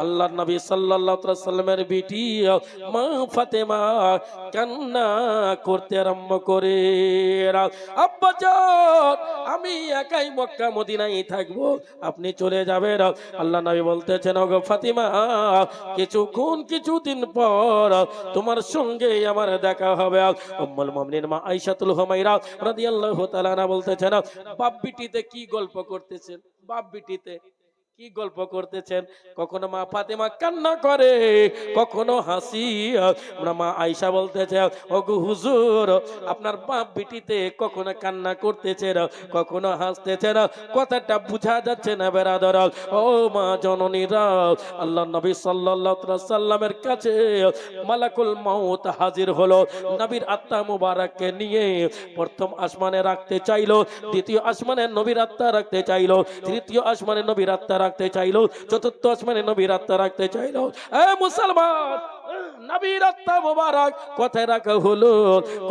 আল্লাহর নবী সাল্লাল্লাহু আলাইহি সাল্লামের বিটি মা ফাতেমা কান্না করতে আরম্ভ করে, আব্বা জান আমি একাই মক্কা মদিনায় থাকবো, আপনি চলে যাবেন। আল্লাহর নবী বলতেছেন, ওগো ফাতিমা কিছুদিন পর তোমার সঙ্গে আমার দেখা হবে। উম্মুল মুমিনিন মা আয়েশাতুল হুমায়রা রাদিয়াল্লাহু তাআলা আনহা বলতেছেন, বাপ বিটিতে কি গল্প করতেছেন, বাপ বিটিতে কি গল্প করতেছেন? কখনো মা ফাতেমা কান্না করে, কখনো হাসি। আমরা মা আয়েশা বলতেছে, ওগো হুজুর আপনার বাপ বিটিতে কখনো কান্না করতেছেন, কখনো হাসতেছেন, কথাটা বোঝা যাচ্ছে না বেরাদর। ও মা জননীরা, আল্লাহর নবী সাল্লাল্লাহু আলাইহি সাল্লামের কাছে মালাকুল মউত হাজির হলো। নবীর আত্মা মুবারককে নিয়ে প্রথম আসমানে রাখতে চাইলো, দ্বিতীয় আসমানে নবীর আত্মা রাখতে চাইলো, তৃতীয় আসমানে নবীর আত্মা রাখতে চাইলো, চতুর্থ আসমানে নবীর আত্মা রাখতে চাইলো। এ মুসলমান, নবীর আত্মা মুবারক কোথায় রাখা হলো,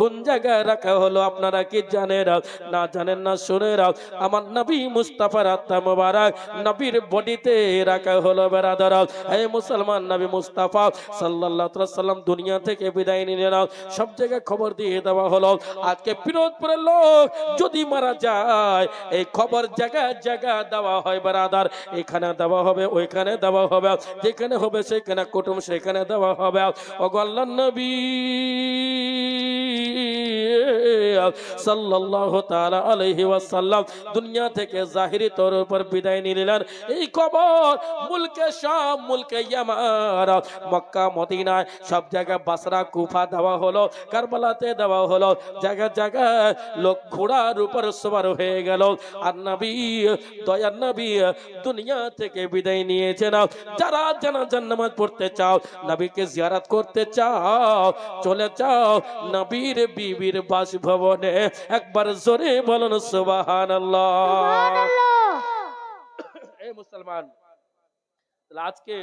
কোন জায়গায় রাখা হলো আপনারা কি জানেন? না জানেন না, শুনে রাখ, আমার নবী মুস্তাফার আত্মা মুবারক নবীর বডিতে রাখা হলো বেরাদর। হে মুসলমান, নবী মুস্তাফা সাল্লাল্লাহু আলাইহি সাল্লাম দুনিয়া থেকে বিদায় নিলেন, সব জায়গায় খবর দিয়ে দেওয়া হলো। আজকে পিরোজপুরের লোক যদি মারা যায়, এই খবর জায়গায় জায়গায় দেওয়া হয় বেরাদর। এখানে দেওয়া হবে, ওইখানে দেওয়া হবে, যেখানে হবে সেখানে কুটুম সেখানে দেওয়া হবে। ওগো আল্লাহর নবী সাল্লাল্লাহু তাআলা আলাইহি ওয়াসাল্লাম দুনিয়া থেকে জাহিরি তৌর উপর বিদায় নিলেন। এই খবর মুলকে শাম, মুলকে ইয়ামান, মক্কা মদিনায় সব জায়গায়, বাসরা কুফা দেওয়া হলো, কারবালাতে দেওয়া হলো, জায়গায় জায়গায় লোক ঘোড়ার উপর সওয়ার হয়ে গেল। আর নবী, দয়ার নবী দুনিয়া থেকে বিদায় নিয়েছেন। যারা জানাজার নামাজ পড়তে চাও, নবীকে জিয়ারত করতে চাও, চলে যাও নবীর বিবির বাসভবনে। একবার জোরে বলুন সুবহানাল্লাহ। এই মুসলমান, আজকে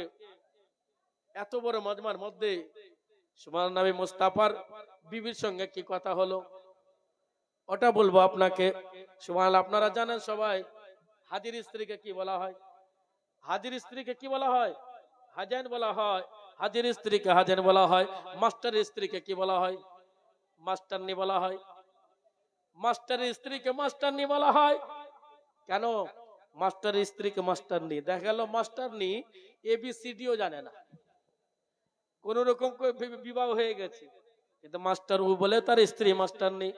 এত বড় মজমার মধ্যে সুবহান নবী মুস্তাফার বিবির সঙ্গে কি কথা হলো ওটা বলবো আপনাকে। সুবহানাল্লাহ, আপনারা জানেন সবাই হাজির স্ত্রীকে কি বলা হয়? হাজির স্ত্রীকে কি বলা হয়? হাজান বলা হয়। হাজির স্ত্রীকে হাজান বলা হয়। মাস্টার স্ত্রীকে কি বলা হয়? মাস্টারনি বলা হয়। মাস্টার স্ত্রীকে মাস্টারনি বলা হয়। কেন মাস্টার স্ত্রীকে মাস্টারনি? দেখা গেল মাস্টারনি এবিসিডিও জানে না, কোন রকম বিবাহ হয়ে গেছে, কিন্তু মাস্টার ও বলে তার স্ত্রী মাস্টারনি।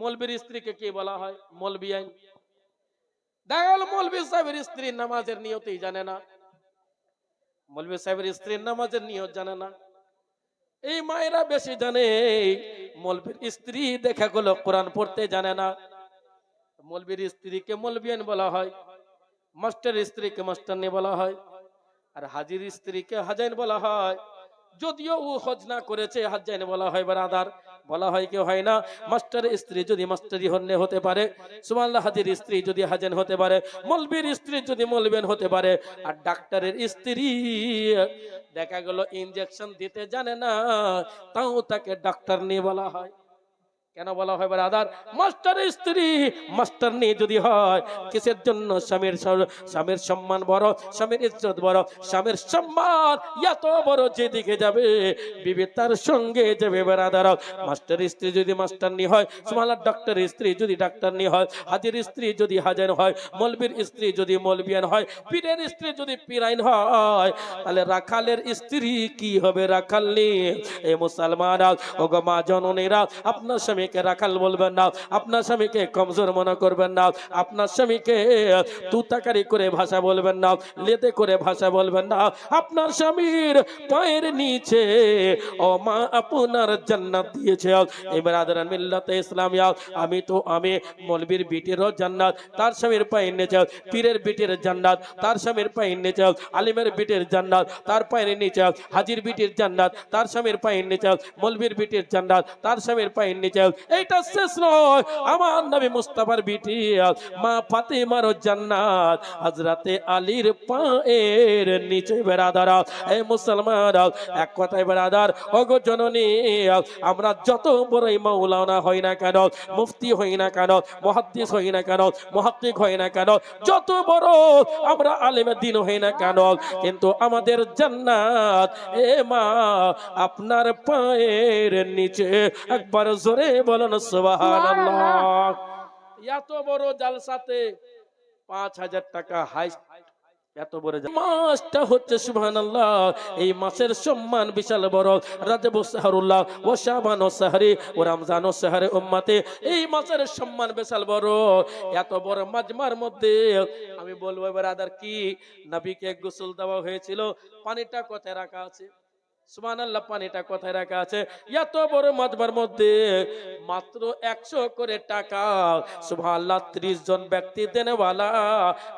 মৌলবীর স্ত্রীকে কি বলা হয়? মৌলবী আইন। দেখা গেল মৌলবী সাহেবের স্ত্রী নামাজের নিয়তেই জানে না, মৌলবী সাহেবের স্ত্রীর নামাজের নিয়ত জানে না। এই মায়েরা বেশি জানে। মৌলবীর স্ত্রী দেখা গেলো কোরআন পড়তে জানে না, মৌলবীর স্ত্রীকে মৌলবিয়ান বলা হয়, মাস্টার স্ত্রীকে মাস্টারনি বলা হয়, আর হাজির স্ত্রীকে হাজাইন বলা হয়। যদিও ও হজ না করেছে, হাজাইন বলা হয় বারাদার, বলা হয় কি হয় না? মাস্টার স্ত্রী যদি মাস্টারি হন্যে হতে পারে, সুবহানাল্লাহ, হাজির স্ত্রী যদি হাজান হতে পারে, মৌলবীর স্ত্রী যদি মৌলবিয়ান হতে পারে, আর ডাক্তারের স্ত্রী দেখা গেল ইনজেকশন দিতে জানে না, তাও তাকে ডাক্তারনি বলা হয়। কেন বলা হয় বারাদার? মাস্টার স্ত্রী মাস্টারনি যদি হয়, কিসের জন্য? স্বামীর সম্মান বড়, স্বামীর ইজ্জত বড়, স্বামীর সম্মান এত বড়, যেদিকে যাবে বিবি তার সঙ্গে যাবে বারাদার। মাস্টার স্ত্রী যদি মাস্টারনি হয়, সুবহানাল্লাহ, ডাক্তার স্ত্রী যদি ডাক্তারনি হয়, হাজির স্ত্রী যদি হাজার হয়, মৌলবীর স্ত্রী যদি মৌলবিয়ান হয়, পীরের স্ত্রী যদি পীরাইন হয়, তাহলে রাখালের স্ত্রী কি হবে? রাখালনি। এই মুসলমান, ওগো মা জননীরা, আপনার স্বামীকে রাখাল বলবেন না, আপনার স্বামীকে কমজোর মনে করবেন না, আপনার স্বামীকে তুতাকারি করে ভাষা বলবেন না, লেদে করে ভাষা বলবেন না। আপনার স্বামীর পায়ের নিচে ও মা আপনার জান্নাত দিয়েছে। এবার আদরান মিল্লাতে ইসলামিয়া, আমি মৌলবীর বিটিরও জান্নাত তার স্বামীর পায়ের নিচে, পীরের বিটির জান্নাত তার স্বামীর পায়ের নিচে, আলিমের বিটির জান্নাত তার পায়ের নিচে, হাজির বিটির জান্নাত তার স্বামীর পায়ের নিচে, মৌলবীর বিটির জান্নাত তার স্বামীর পায়ের নিচে, এইটা শেষ নয়, আমার নবী মুস্তাফার বিটি মা ফাতেমার জান্নাত হযরতে আলীর পায়ের নিচে বেরাদারা। এই মুসলমান এক কথায় বেরাদার, ওগো জননী, আমরা যত বড়ই মাওলানা হই না কেন, মুফতি হই না কেন, মুহাদ্দিস হই না কেন, মুহাক্কিক হই না কেন, যত বড় আমরা আলেমে দ্বীন হই না কেন, কিন্তু আমাদের জান্নাত এ মা আপনার পায়ের নিচে। একবার জোরে বলেন সুবহানাল্লাহ। এত বড় জালসাতে 5,000 টাকা হাই, এত বড় মাসটা হচ্ছে সুবহানাল্লাহ। এই মাসের সম্মান বিশাল বড়। রাজব শাহরুল্লাহ ও শাবান ও শাহরি ও রমজান ও শাহরে উম্মতে, এই মাসের সম্মান বিশাল বড়। এত বড় মাজমার মধ্যে আমি বলবো ব্রাদার, কি নবীকে গোসল দেওয়া হয়েছিল, পানিটা কোথায় রাখা আছে? সুবহানাল্লাহ, পানিটা কোথায় রাখা আছে? এত বড় মাজমার মধ্যে মাত্র 100 করে টাকা। সুবহানাল্লাহ, 30 জন ব্যক্তি দেনেওয়ালা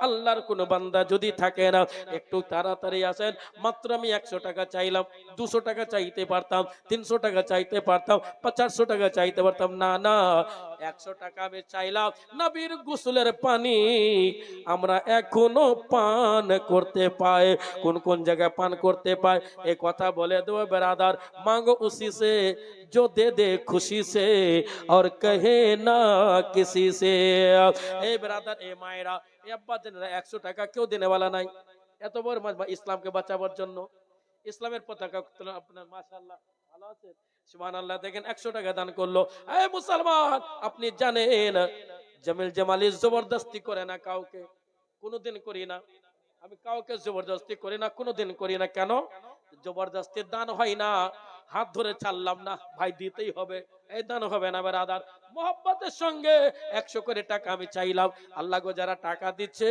আল্লাহর কোন বান্দা যদি থাকে না, একটু তাড়াতাড়ি আসেন। মাত্র আমি 100 টাকা চাইলাম, 200 টাকা চাইতে পারতাম, 300 টাকা চাইতে পারতাম, 400 টাকা চাইতে পারতাম, না না, 100 টাকা আমি চাইলাম। নবীর গোসলের পানি আমরা এখনো পান করতে পাই। কোন কোন জায়গায় পান করতে পাই এই কথা বলে দেবো বেরাদার। मांगो उसी से जो दे दे खुशी से और कहे ना किसी से। ए बेरादार, ए मायरा, ए अब्बा जनेरा 100 টাকা কেউ দেনে वाला নাই। এত বড় মাজমা ইসলামকে বাঁচাবার জন্য, ইসলামের পতাকা আপনার মাশাআল্লাহ ভালো আছে সুবহানাল্লাহ। দেখেন 100 টাকা দান করলো। এই মুসলমান, আপনি জানেন জামিল জামালি জবরদস্তি করে না কাউকে, কোনোদিন করি না আমি, কাউকে জবরদস্তি করি না, কোনোদিন করি না। কেন? জবরদস্তির দান হয় না, হাত ধরে ছাড়লাম না, ভাই দিতেই হবে, এই দান হবে না বেরাদার। মোহাব্বতের সঙ্গে 100 করে টাকা আমি চাইলাম। আল্লাহ গো, যারা টাকা দিচ্ছে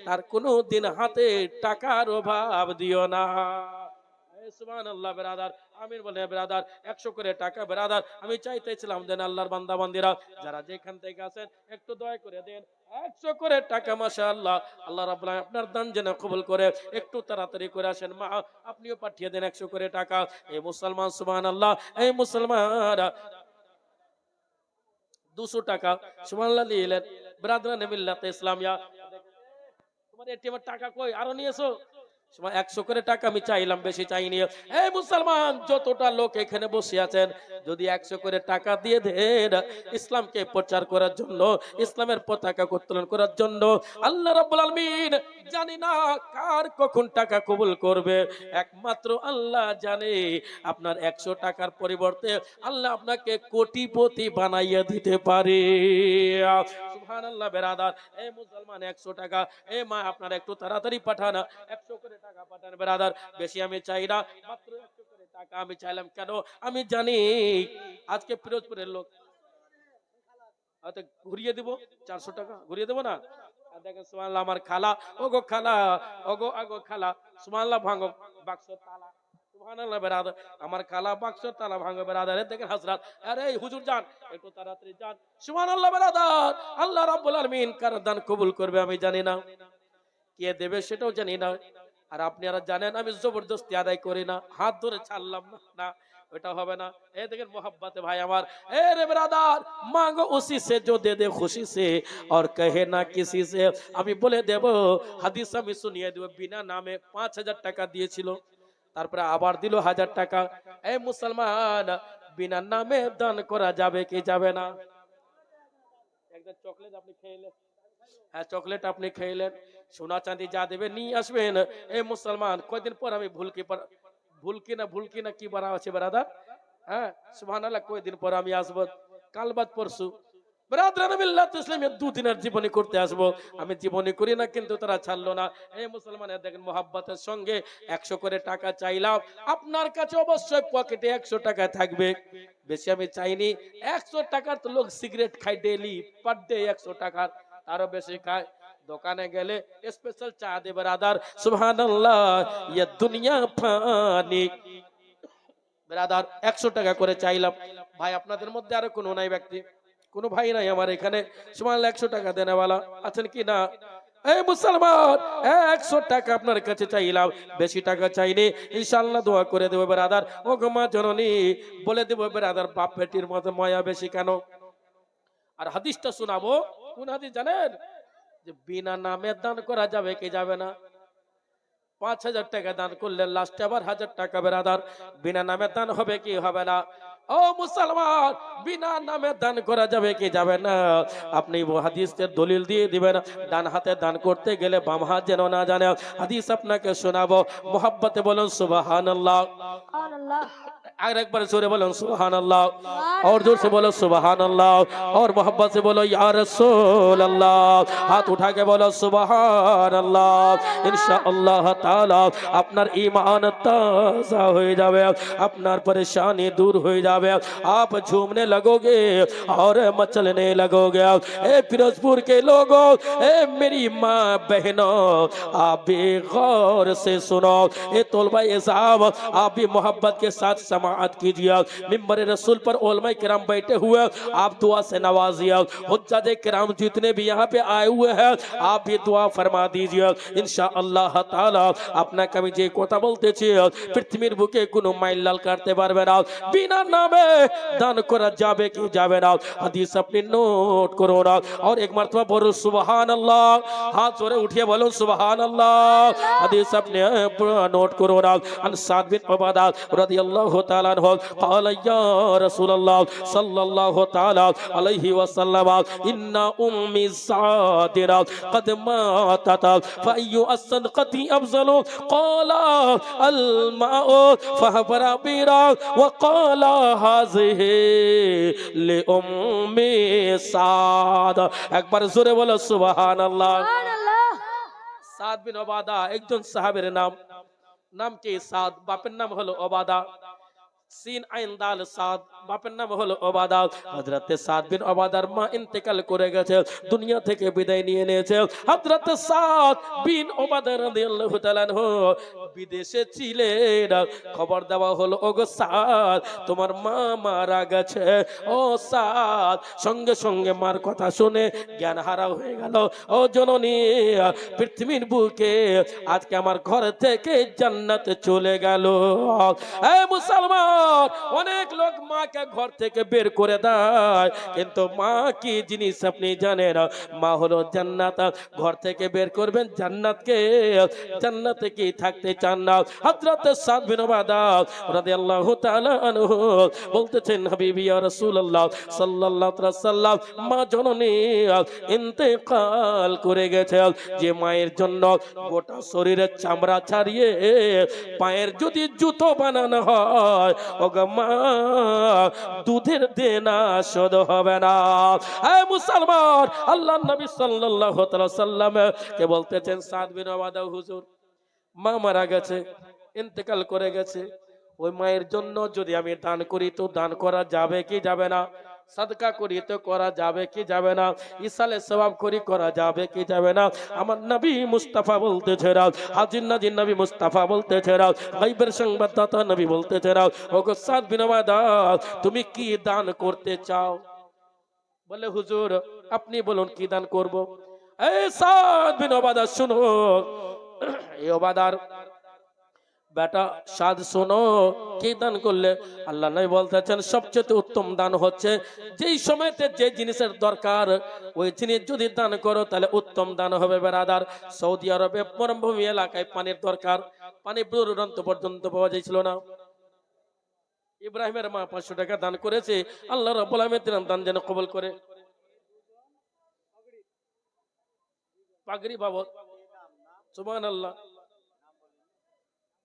তার কোনো দিন হাতে টাকার অভাব দিও না। সুবহানাল্লাহ বেরাদার, আমিন বলে বেরাদার। 100 করে টাকা বেরাদার আমি চাইতেছিলাম, দেন আল্লাহর বান্দা বান্দিরা যারা যেখান থেকে আছেন একটু দয়া করে দেন। 100 করে টাকা মাশাআল্লাহ, আল্লাহ রাব্বুল আলামিন আপনার দান যেন কবুল করে। একটু তাড়াতাড়ি করে আসেন মা, আপনিও পাঠিয়ে দেন 100 করে টাকা। এই মুসলমান সুবহানাল্লাহ, এই মুসলমান 200 টাকা সুবহানাল্লাহ নিলেন। ব্রাদারানে মিল্লাতে ইসলামিয়া, তোমার এটিএম এর টাকা কই? আরো নিয়েছো? 100 করে টাকা আমি চাইলাম, বেশি চাইনি। এই মুসলমান, যতটা লোক এখানে বসে আছেন, যদি 100 করে টাকা দিয়ে দেন ইসলামকে প্রচার করার জন্য, ইসলামের পতাকা উত্তোলন করার জন্য, আল্লাহ রাব্বুল আলামিন জানি না কার কখন টাকা কবুল করবে, একমাত্র আল্লাহ জানে। আপনার 100 টাকার পরিবর্তে আল্লাহ আপনাকে কোটিপতি বানাইয়া দিতে পারে। সুবহানাল্লাহ বেরাদার, এই মুসলমান 100 টাকা, এই মা আপনার একটু তাড়াতাড়ি পাঠান, 100 করে টাকা পাঠান বেরাদার। বেশি আমি চাই না, মাত্র 100 করে টাকা আমি চাইলাম। কেন? আমি জানি আজকে পিরোজপুরের লোক, হয়তো ঘুরিয়ে দিব 400 টাকা, ঘুরিয়ে দেবো না? দেখেন সুবহানাল্লাহ, আমার খালা, ওগো খালা, ওগো আগো খালা, সুবহানাল্লাহ, ভাঙো বাক্স তালা। সুবহানাল্লাহ বেরাদার, আমার খালা বাক্স তালা ভাঙো বেরাদার। দেখেন হযরত, আরে হুজুর যান, একটু তাড়াতাড়ি যান। সুবহানাল্লাহ বেরাদার, আল্লাহ রাব্বুল আলামিন কার দান কবুল করবে আমি জানি না, কে দেবে সেটাও জানি না। আর আপনারা জানেন আমি জবরদস্তি আদায় করি না, হাত ধরে ছাড়লাম না, ওটা হবে না। এই দেখেন মোহাব্বতে ভাই আমার, এ রে ব্রাদার, মাঙ্গো উসি সে जो दे दे खुशी से और कहे ना किसी से। আমি বলে দেব, হাদিস আমি শুনিয়ে দেব। বিনা নামে 5,000 টাকা দিয়েছিল, তারপরে আবার দিল 1000 টাকা। এই মুসলমান, বিনা নামে দান করা যাবে কি যাবে না? একটা চকলেট আপনি খেলেন, হ্যাঁ চকলেট আপনি খেলেন, সোনা চাঁদি যা দেবে নিয়ে আসবেন। এই মুসলমান, কয়দিন পর আমি ভুলকি না কি বারা আছে ব্রাদার, হ্যাঁ সুবহানাল্লাহ, কয়দিন পর আমি আসবো, কাল বাদ পরশু। ব্রাদারান মিল্লাত ইসলামিয়া 2 দিনের জীবনী করতে আসবো। আমি জীবনী করি না, কিন্তু তারা ছাড়লো না। এই মুসলমান দেখেন মোহাব্বতের সঙ্গে 100 করে টাকা চাইলাম। আপনার কাছে অবশ্যই পকেটে 100 টাকা থাকবে, বেশি আমি চাইনি। 100 টাকার তো লোক সিগারেট খায় ডেইলি, পার ডে 100 টাকার, আরো বেশি খায়। দোকানে গেলে স্পেশাল চা দে ব্রাদার। সুবহানাল্লাহ, ইয়া দুনিয়া ফানি। ব্রাদার 100 টাকা করে চাইলাম। ভাই আপনাদের মধ্যে আরো কোনো নাই ব্যক্তি, কোনো ভাই নাই আমার এখানে? সুবহানাল্লাহ, 100 টাকা দেনেওয়ালা আছেন কি না? এই মুসলমান 100 টাকা আপনার কাছে চাইলাম, বেশি টাকা চাইনি, ইনশাআল্লাহ দোয়া করে দেব ব্রাদার। ও গো মা জননী, বলে দেব ব্রাদার, বাপ বেটির মতো মায়া বেশি কেন? আর হাদিসটা শোনাবো, কোন হাদিস জানেন? যে বিনা নামে দান করা যাবে কি যাবে না? 5,000 টাকা দান করলেন, লাস্টে আবার 1,000 টাকা ব্রাদার, বিনা নামে দান হবে কি হবে না? ও মুসলমান, বিনা নামে দান করা যাবে কি যাবে না? আপনি হাদিসের দলিল দিয়ে দিবেন। ডান হাতে দান করতে গেলে বাম হাত যেন না জানে। হাদিস আপনাকে শোনাবো, মোহাব্বতে বলুন সুবহানাল্লাহ। और एक बार जोरे बोलो सुभान अल्लाह, और जोर से बोलो सुभान अल्लाह, और मोहब्बत से बोलो या रसूल अल्लाह। हाथ उठा के बोलो सुभान अल्लाह। इंशाअल्लाह ताला अपना ईमान ताज़ा हो जावे, अपना परेशानी दूर हो जावे, आप झूमने लगोगे और मचलने लगोगे। ए फिरोजपुर के लोगों, ए मेरी माँ बहनों, आप भी गौर से सुनो। ए तोलबा साहब, आप भी मोहब्बत के साथ समाअत कीजिए। मिंबर रसूल पर उलमाए किराम बैठे हुए, आप दुआ से नवाजिए। हुज्जाजे किराम जितने भी यहाँ पे आए हुए हैं, आप भी दुआ फरमा दीजिए। इंशाअल्लाह ताला अपना कमी जे कोता बोलते ছি পৃথিবীর বুকে কোনো মাইলাল কাটতে পারবে না, বিনা নামে দান করা যাবে কি যাবে না? হাদিস আপনি নোট করো না, और एक मर्तबा बोलो सुभान अल्लाह। हाथ जोरे उठिए बोलो सुभान अल्लाह। हादिस अपने नोट करो ना। अन साद बिन उबादा रदियल्लाहु ताला अन्हु قال या रसूल अल्लाह सल्लल्लाहु ताला अलैहि वसल्लम इन्ना उम्मी सादिरा قد ماتت فأي الصدقة أفضل قال الماء فهبر بيرا وقال هذه لأمي साद। एक बार जोरे बोलो सुभान अल्लाह। साद बिन उबादा একজন সাহাবীর নাম কি? সাদ, বাপের নাম হলো ওবাদা। সিন আইন দাল সাদ, বাপের নাম হলো ওবাদা। হযরতে সাদ বিন ওবাদার মা ইন্তেকাল করে গেছে, দুনিয়া থেকে বিদায় নিয়ে নিয়েছে। হযরতে সাদ বিন ওবাদা রাদিয়াল্লাহু তাআলা আনহু বিদেশে ছিলেন। খবর দেওয়া হলো, ওগো সাদ, তোমার মা মারা গেছে। ও সাদ, সঙ্গে সঙ্গে মার কথা শুনে জ্ঞান হারা হয়ে গেল। ও জননী, পৃথিবীর বুকে আজকে আমার ঘর থেকে জান্নাত চলে গেল। এ মুসলমান, অনেক লোক মাকে ঘর থেকে বের করে দেয়, কিন্তু মা কি জিনিস আপনি জানেন? মা হলো জান্নাত। ঘর থেকে বের করবেন জান্নাতকে, জান্নাতে কি থাকতে চান না? হযরত সাদ বিন উবাদা রাদিয়াল্লাহু তাআলা আনহু বলতেছেন, হাবিবি ইয়া রাসূলুল্লাহ সাল্লাল্লাহু আলাইহি ওয়াসাল্লাম, মা জননী ইন্তেকাল করে গেছে। যে মায়ের জন্য গোটা শরীরের চামড়া ছাড়িয়ে পায়ের যদি জুতো বানানো হয়, ওগো মা, দুধের দেনা শোধ হবে না। হে মুসলমান, আল্লাহর নবী সাল্লাল্লাহু আলাইহি ওয়াসাল্লাম কে বলতেছেন, সাদ বিন উবাদা, হুজুর মা মারা গেছে, ইন্তেকাল করে গেছে, ওই মায়ের জন্য যদি আমি দান করি তো দান করা যাবে কি যাবে না? সাদকা করি তো করা যাবে কি যাবে না? ইসালে সওয়াব করি করা যাবে কি যাবে না? আমার নবী মুস্তাফা বলতেছে না, হাজির নাজির নবী মুস্তাফা বলতেছে না, গায়বের সংবাদদাতা নবী বলতেছে না, ওগো সাদ বিন উবাদা, তুমি কি দান করতে চাও? বলে, হুজুর আপনি বলুন কি দান করব। এই সাদ বিন উবাদা শুনো, এই উবাদার বেটা সাদ শোনো, কি দান করলে? আল্লাহ নবী বলতেছেন, সবচেয়ে উত্তম দান হচ্ছে যেই সময়তে যে জিনিসের দরকার ওই জিনিস যদি দান করো তাহলে উত্তম দান হবে। বেরাদার, সৌদি আরবে মরুভূমি এলাকায় পানির দরকার, পানি দুরন্ত পর্যন্ত পাওয়া যাইছিল না। ইব্রাহিমের মা 500 টাকা দান করেছে, আল্লাহ রাব্বুল আলামিন দান যেন কবুল করে। পাগড়ি বাবদ, সুবহানাল্লাহ,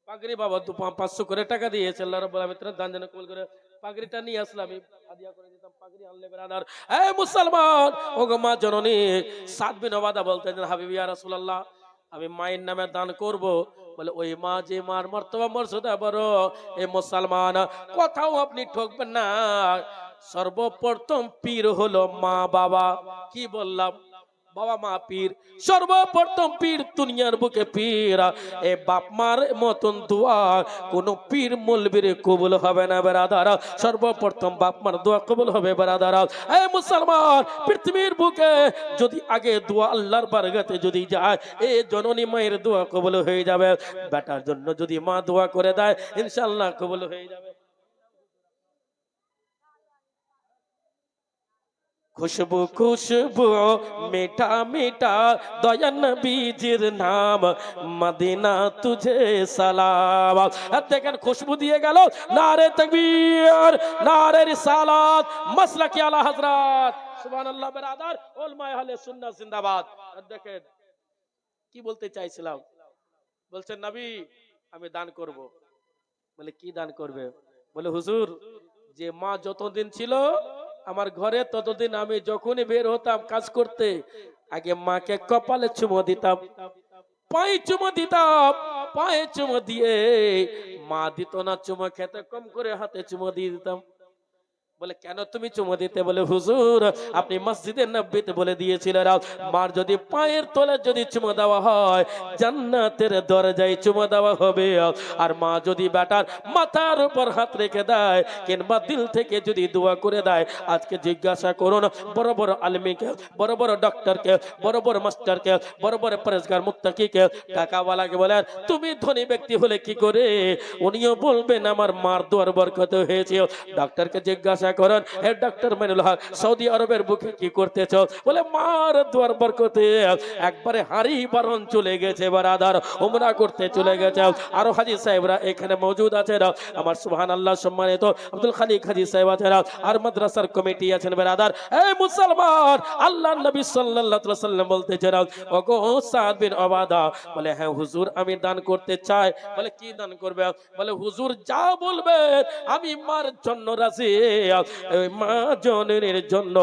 পাগড়ি বাবদ 500 করে টাকা দিয়েছে, আল্লাহ রাব্বুল আলামিন দান যেন কবুল করে। পাগড়িটা নিয়ে আসলাম, আমি হাদিয়া করে দিতাম, পাগড়ি আনলে বেরাদার। এ মুসলমান, ওগো মা জননী, সাদ বিন উবাদা বলতেন, হাবিবি ইয়া রাসূলুল্লাহ, আমি মায়ের নামে দান করব। বলে, ওই মা যে মার মর্তবা মর্যাদা বড়, এ মুসলমান কোথাও আপনি ঠকবেন না। সর্বপ্রথম পীর হলো মা বাবা। কি বললাম? বাবা মা পীর, সর্বপ্রথম পীর দুনিয়ার বুকে পীর। এ বাপ মার মতন দোয়া কোন পীর মৌলবীর কবুল হবে না বেরাদার। সর্বপ্রথম বাপ মার দোয়া কবুল হবে বেরাদার। এ মুসলমান, পৃথিবীর বুকে যদি আগে দোয়া আল্লাহর বারগাতে যদি যায়, এ জননী মায়ের দোয়া কবুল হয়ে যাবে। বেটার জন্য যদি মা দোয়া করে দেয়, ইনশাআল্লাহ কবুল হয়ে যাবে। খুশবু খুশবু মিঠা মিঠা দয়া নবীজির নাম, মদিনা তুঝে সালাম। দেখেন খুশবু দিয়ে গেল, নারে তাকবীর, নারে রিসালাত, মাসলাকি আলা হযরত, সুবহানাল্লাহ বেরাদার, উলামায়ে আহলে সুন্নাহ জিন্দাবাদ। দেখেন কি বলতে চাইছিলাম, বলছেন নবী আমি দান করব। বলে কি দান করবে? বলে হুজুর, যে মা যতদিন ছিল আমার ঘরে, ততদিন আমি যখনই বের হতাম কাজ করতে, আগে মাকে কপালে চুমো দিতাম, পায়ে চুমো দিতাম। পায়ে চুমো দিয়ে মা দিত না চুমো, খেতে কম করে হাতে চুমো দিয়ে দিতাম। বলে কেন তুমি চুমো দিতে? বলে হুজুর আপনি মসজিদে নববীতে বলে দিয়েছিলেন, মার যদি পায়ের তলে যদি চুমো দেওয়া হয়, জান্নাতের দরজায় চুমো দেওয়া হবে। আর মা যদি বেটার মাথার উপর হাত রেখে দেয় কিংবা দিল থেকে যদি দোয়া করে দেয়, আজকে জিজ্ঞাসা করুন বড় বড় আলেমকে, বড় বড় ডক্টরকে, বড় বড় মাস্টারকে, বড় বড় পরেশগার মুত্তাকিকে, টাকাওয়ালাকে বলেন তুমি ধনী ব্যক্তি হলে কি করে, উনিও বলবেন আমার মার দোয়ার বরকত হয়েছে। ডক্টরকে জিজ্ঞাসা করেন, হে ডক্টর মাইনুল হক, সৌদি আরবের বুকে কি করতেছ? বলে মার দোয়ার বরকতে একবারে হাড়ি বারণ চলে গেছে বারাদার, উমরা করতে চলে গেছে। আরো হাজী সাহেবরা এখানে মজুদ আছেন, আমার সুবহানাল্লাহ সম্মানিত আব্দুল খালিক হাজী সাহেব আছেন, আর মাদ্রাসার কমিটি আছেন বারাদার। এই মুসলমান, আল্লাহর নবী সাল্লাল্লাহু আলাইহি ওয়াসাল্লাম বলতেছেন, ওগো সাদ বিন ওবাদা, বলে হ্যাঁ হুজুর আমি দান করতে চাই। বলে কি দান করবে? বলে হুজুর যা বলবেন আমি মার জন্য রাজি। মা জননীর জন্য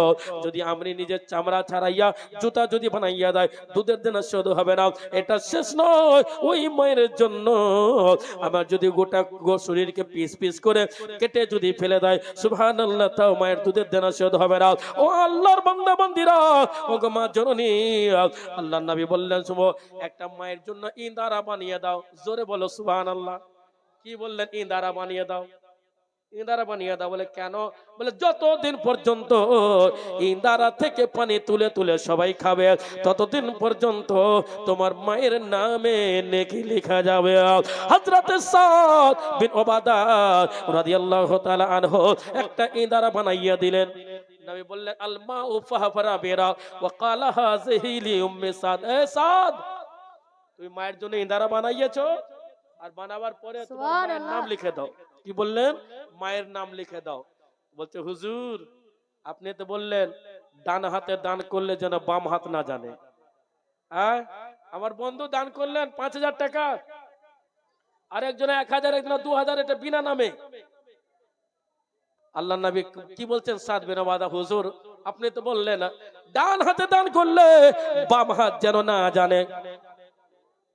যদি আমি নিজের চামড়া ছাড়াইয়া জুতা যদি বানাইয়া দেয়, দুধের দেনা শোধ হবে না। এটা শেষ নয়, ওই মায়ের জন্য আমার যদি গোটা শরীরকে পিস পিস করে কেটে যদি ফেলে দেয়, সুবহানাল্লাহ, তাও মায়ের দুধের দেনা শোধ হবে না। ও আল্লাহর বান্দা বান্দিরা, ও গো মা জননী, আল্লাহর নবী বললেন শুনো, একটা মায়ের জন্য ইঁদারা বানিয়ে দাও। জোরে বলো সুবহানাল্লাহ। কি বললেন? ইঁদারা বানিয়ে দাও। ইঁদারা বানিয়ে দাও। বলে কেন? বলে যতদিন পর্যন্ত ইঁদারা থেকে পানি তুলে তুলে সবাই খাবে, ততদিন পর্যন্ত তোমার মায়ের নামে নেকি লেখা যাবে। হযরত সাদ বিন ওবাদা রাদিয়াল্লাহু তাআলা আনহু একটা ইঁদারা বানাইয়া দিলেন। নবী বললেন আল মাউ ফাহফারা বিরা ওয়া ক্বালা হাযিহি লি উম্মি সাদ। এ সাদ, তুমি মায়ের জন্য ইঁদারা বানাইয়েছো, আর বানাবার পরে তোমার মায়ের নাম লিখে দাও। কি বললেন? মায়ের নাম লিখে দাও। বলছে হুজুর আপনি তো বললেন ডান হাতে দান করলে যেন বাম হাত না জানে। হ্যাঁ, আমার বন্ধু দান করলেন 5,000 টাকা, আর একজনে 1,000, একজনে 2,000, এটা বিনা নামে। আল্লাহ নবী কি বলছেন? সাদ বিন ওবাদা, হুজুর আপনি তো বললেন ডান হাতে দান করলে বাম হাত যেন না জানে।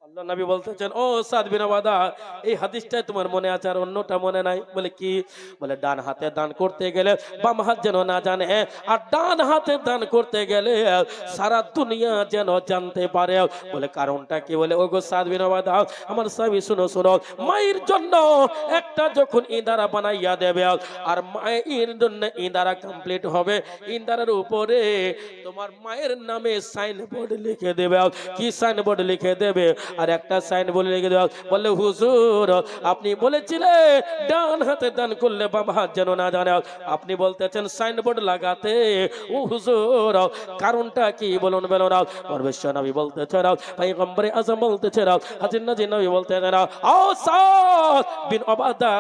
আল্লাহ নবী বলতেছেন, ও সাদ বিন ওবাদা, এই হাদিসটাই তোমার মনে আছে আর অন্যটা মনে নাই? বলে কি? বলে ডান হাতে দান করতে গেলে বাম হাত যেন না জানে, আর ডান হাতে দান করতে গেলে সারা দুনিয়া যেন জানতে পারে। বলে কারণটা কি? বলে ও গো সাদ বিন ওবাদা, আমার সাহাবী শুনো শুনো, মায়ের জন্য একটা যখন ইঁদারা বানাইয়া দেবে, আর মায়ের জন্য ইঁদারা কমপ্লিট হবে, ইঁদারার উপরে তোমার মায়ের নামে সাইনবোর্ড লিখে দেবে। কি সাইনবোর্ড লিখে দেবে? আর একটা সাইন বলে রেখে দেওয়া। বললে হুজুর আপনি বলেছিলেন ডান হাতে দান করলে বাম হাত যেন না জানে, আপনি বলতেছেন সাইনবোর্ড লাগাতে। ও হুজুর কারণটা কি বলুন বলুন। পরমেশ্বর নবী বলতেছেন, পয়গম্বরে আযম বলতেছেন, হাজির নাজির নবী বলতেছেন, ও সাদ বিন ওবাদা,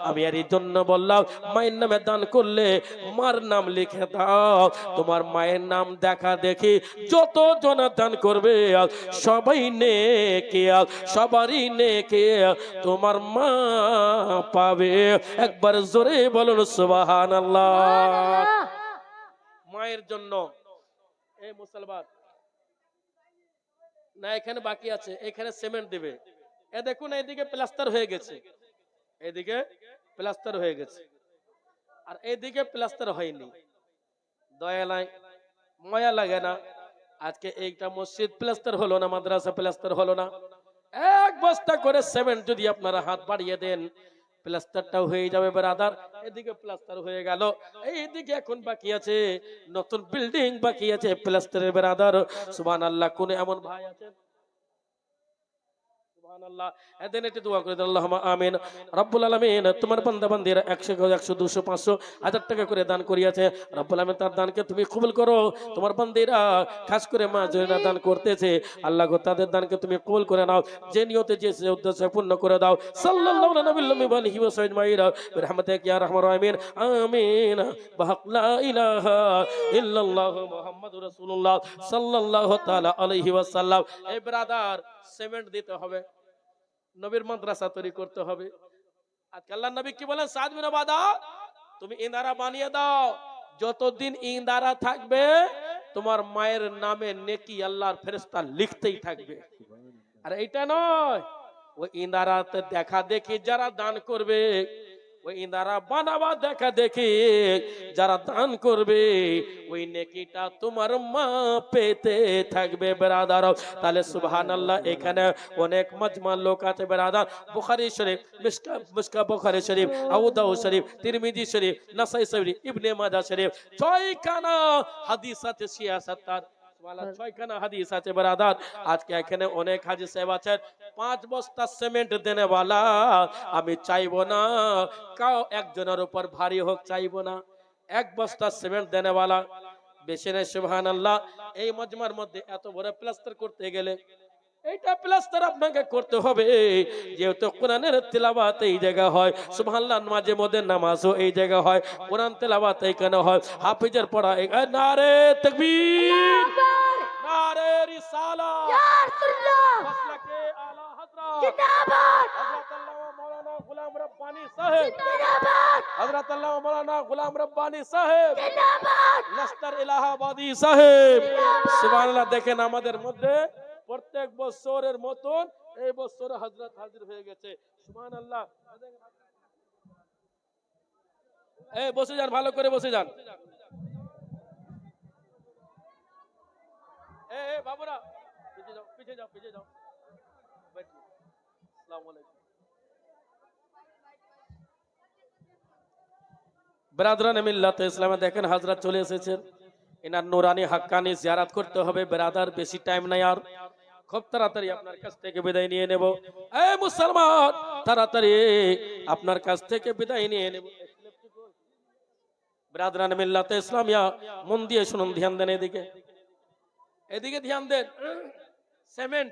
আমি এর জন্য বললাম মায়ের নামে দান করলে মার নাম লিখে দাও। তোমার মায়ের নাম দেখা দেখি যত জন দান করবে সবাই নেকি, সবারই নেকি তোমার মা পাবে। একবার জোরে বলুন সুবহানাল্লাহ। মায়ের জন্য এই মুসলমান না, এখানে বাকি আছে, এখানে সিমেন্ট দিবে। এ দেখুন এইদিকে প্লাস্টার হয়ে গেছে, এইদিকে প্লাস্টার হয়ে গেছে, আর এইদিকে প্লাস্টার হয়নি। দয়া নাই, মায়া লাগে না? আজকে এইটা মসজিদ প্লাস্টার হলো না, মাদ্রাসা প্লাস্টার হলো না, এক বস্তা করে সিমেন্ট যদি আপনারা হাত বাড়িয়ে দেন প্লাস্টারটাও হয়ে যাবে ব্রাদার। এদিকে প্লাস্টার হয়ে গেল, এইদিকে এখন বাকি আছে নতুন বিল্ডিং বাকি আছে প্লাস্টারের ব্রাদার। সুবহানাল্লাহ। কোন এমন ভাই আছেন? সুবহানাল্লাহ। এদিন একটু দোয়া করে দেন, আল্লাহুম্মা আমিন। রব্বুল আলামিন তোমার বান্দা বান্দীরা 100 100 200 500 1000 টাকা করে দান করিয়াছে, রব্বুল আলামিন তার দানকে তুমি কবুল করো। তোমার বান্দীরা খাস করে মা যারা দান করতেছে আল্লাহ গো তাদের দানকে তুমি কবুল করে নাও, যে নিয়তে যে উদ্দেশ্যে পূর্ণ করে দাও। সাল্লাল্লাহু আলাইহি ওয়া সাল্লাম বিরহমাতিকা ইয়া আরহামার রাহিমিন। আমিন। বিহাক লা ইলাহা ইল্লাল্লাহ মুহাম্মাদুর রাসূলুল্লাহ সাল্লাল্লাহু তাআলা আলাইহি ওয়াসাল্লাম। এই ব্রাদার সিমেন্ট দিতে হবে, নবীর মাদ্রাসা তৈরি করতে হবে। আজকে আল্লাহর নবী কি বলেন? সাদ বিন উবাদা তুমি ইন্দারা বানিয়ে দাও, যতদিন ইন্দারা থাকবে তোমার মায়ের নামে নেকি আল্লাহর ফেরেশতা লিখতেই থাকবে। আর এইটা নয়, ওই ইন্দারাতে দেখা দেখি যারা দান করবে, ওই ইন্দারা বানাবা দেখা দেখি যারা দান করবে, ওই নেকিটা তোমার মা পেতে থাকবে ব্রাদার। তাহলে সুবহানাল্লাহ। এখানে অনেক মাজমা লোক আছে ব্রাদার, বুখারী শরীফ, মিশকা বুখারী শরীফ, আবু দাউদ শরীফ, তিরমিজি শরীফ, নাসাই শরীফ, ইবনে মাজাহ শরীফ, 6খানা হাদিস আছে, সিয়াসাতার 6খানা হাদিস আছে ব্রাদার। আজকে এখানে অনেক হাজী সাহেব আছেন, 5 বস্তা সিমেন্ট দেনে वाला আমি চাইবো না কাও একজনের উপর ভারী হোক, চাইবো না। 1 বস্তা সিমেন্ট দেনে वाला বেশি নেই। সুবহানাল্লাহ। এই মজমার মধ্যে এত বড় প্লাস্টার করতে গেলে এইটা প্লাস্টার আপনাকে করতে হবে, যেহেতু কোরআনের তেলাওয়াত এই জায়গা হয়, সুবহানাল্লাহ, মাঝে মধ্যে নামাজও এই জায়গা হয়, কোরআন তেলাওয়াত এইখানে হয়, হাফিজের পড়া। নারে তাকবীর, নারে রিসালাত, ইয়া রাসূলুল্লাহ, মাসলাকে আলা হযরত জিন্দাবাদ, হযরত আল্লামা মাওলানা গোলাম রব্বানী সাহেব জিন্দাবাদ, হযরত আল্লামা মাওলানা গোলাম রব্বানী সাহেব জিন্দাবাদ, নস্তার ইলাহাবাদী সাহেব সুবহানাল্লাহ। দেখেন আমাদের মধ্যে প্রত্যেক বছরের মতন এই বছর হযরত হাজির হয়ে গেছে। সুবহানাল্লাহ। এই বসে যান, ভালো করে বসে যান। এই বাবুরা পিছে যাও, পিছে যাও, পিছে যাও। আসসালামু আলাইকুম ব্রাদারান মিল্লাতে ইসলামে। দেখেন হযরত চলে এসেছেন, এনার নুরানি হাক্কানি জিয়ারত করতে হবে ব্রাদার, বেশি টাইম নাই আর, খুব তাড়াতাড়ি আপনার কাছ থেকে বিদায় নিয়ে নেব। এই মুসলমান তাড়াতাড়ি আপনার কাছ থেকে বিদায় নিয়ে নেব। ব্রাদারান মিল্লাতে ইসলামিয়া মন দিয়ে শুনুন, ধ্যান দেন, এদিকে एदिके ध्यान दें। सीमेंट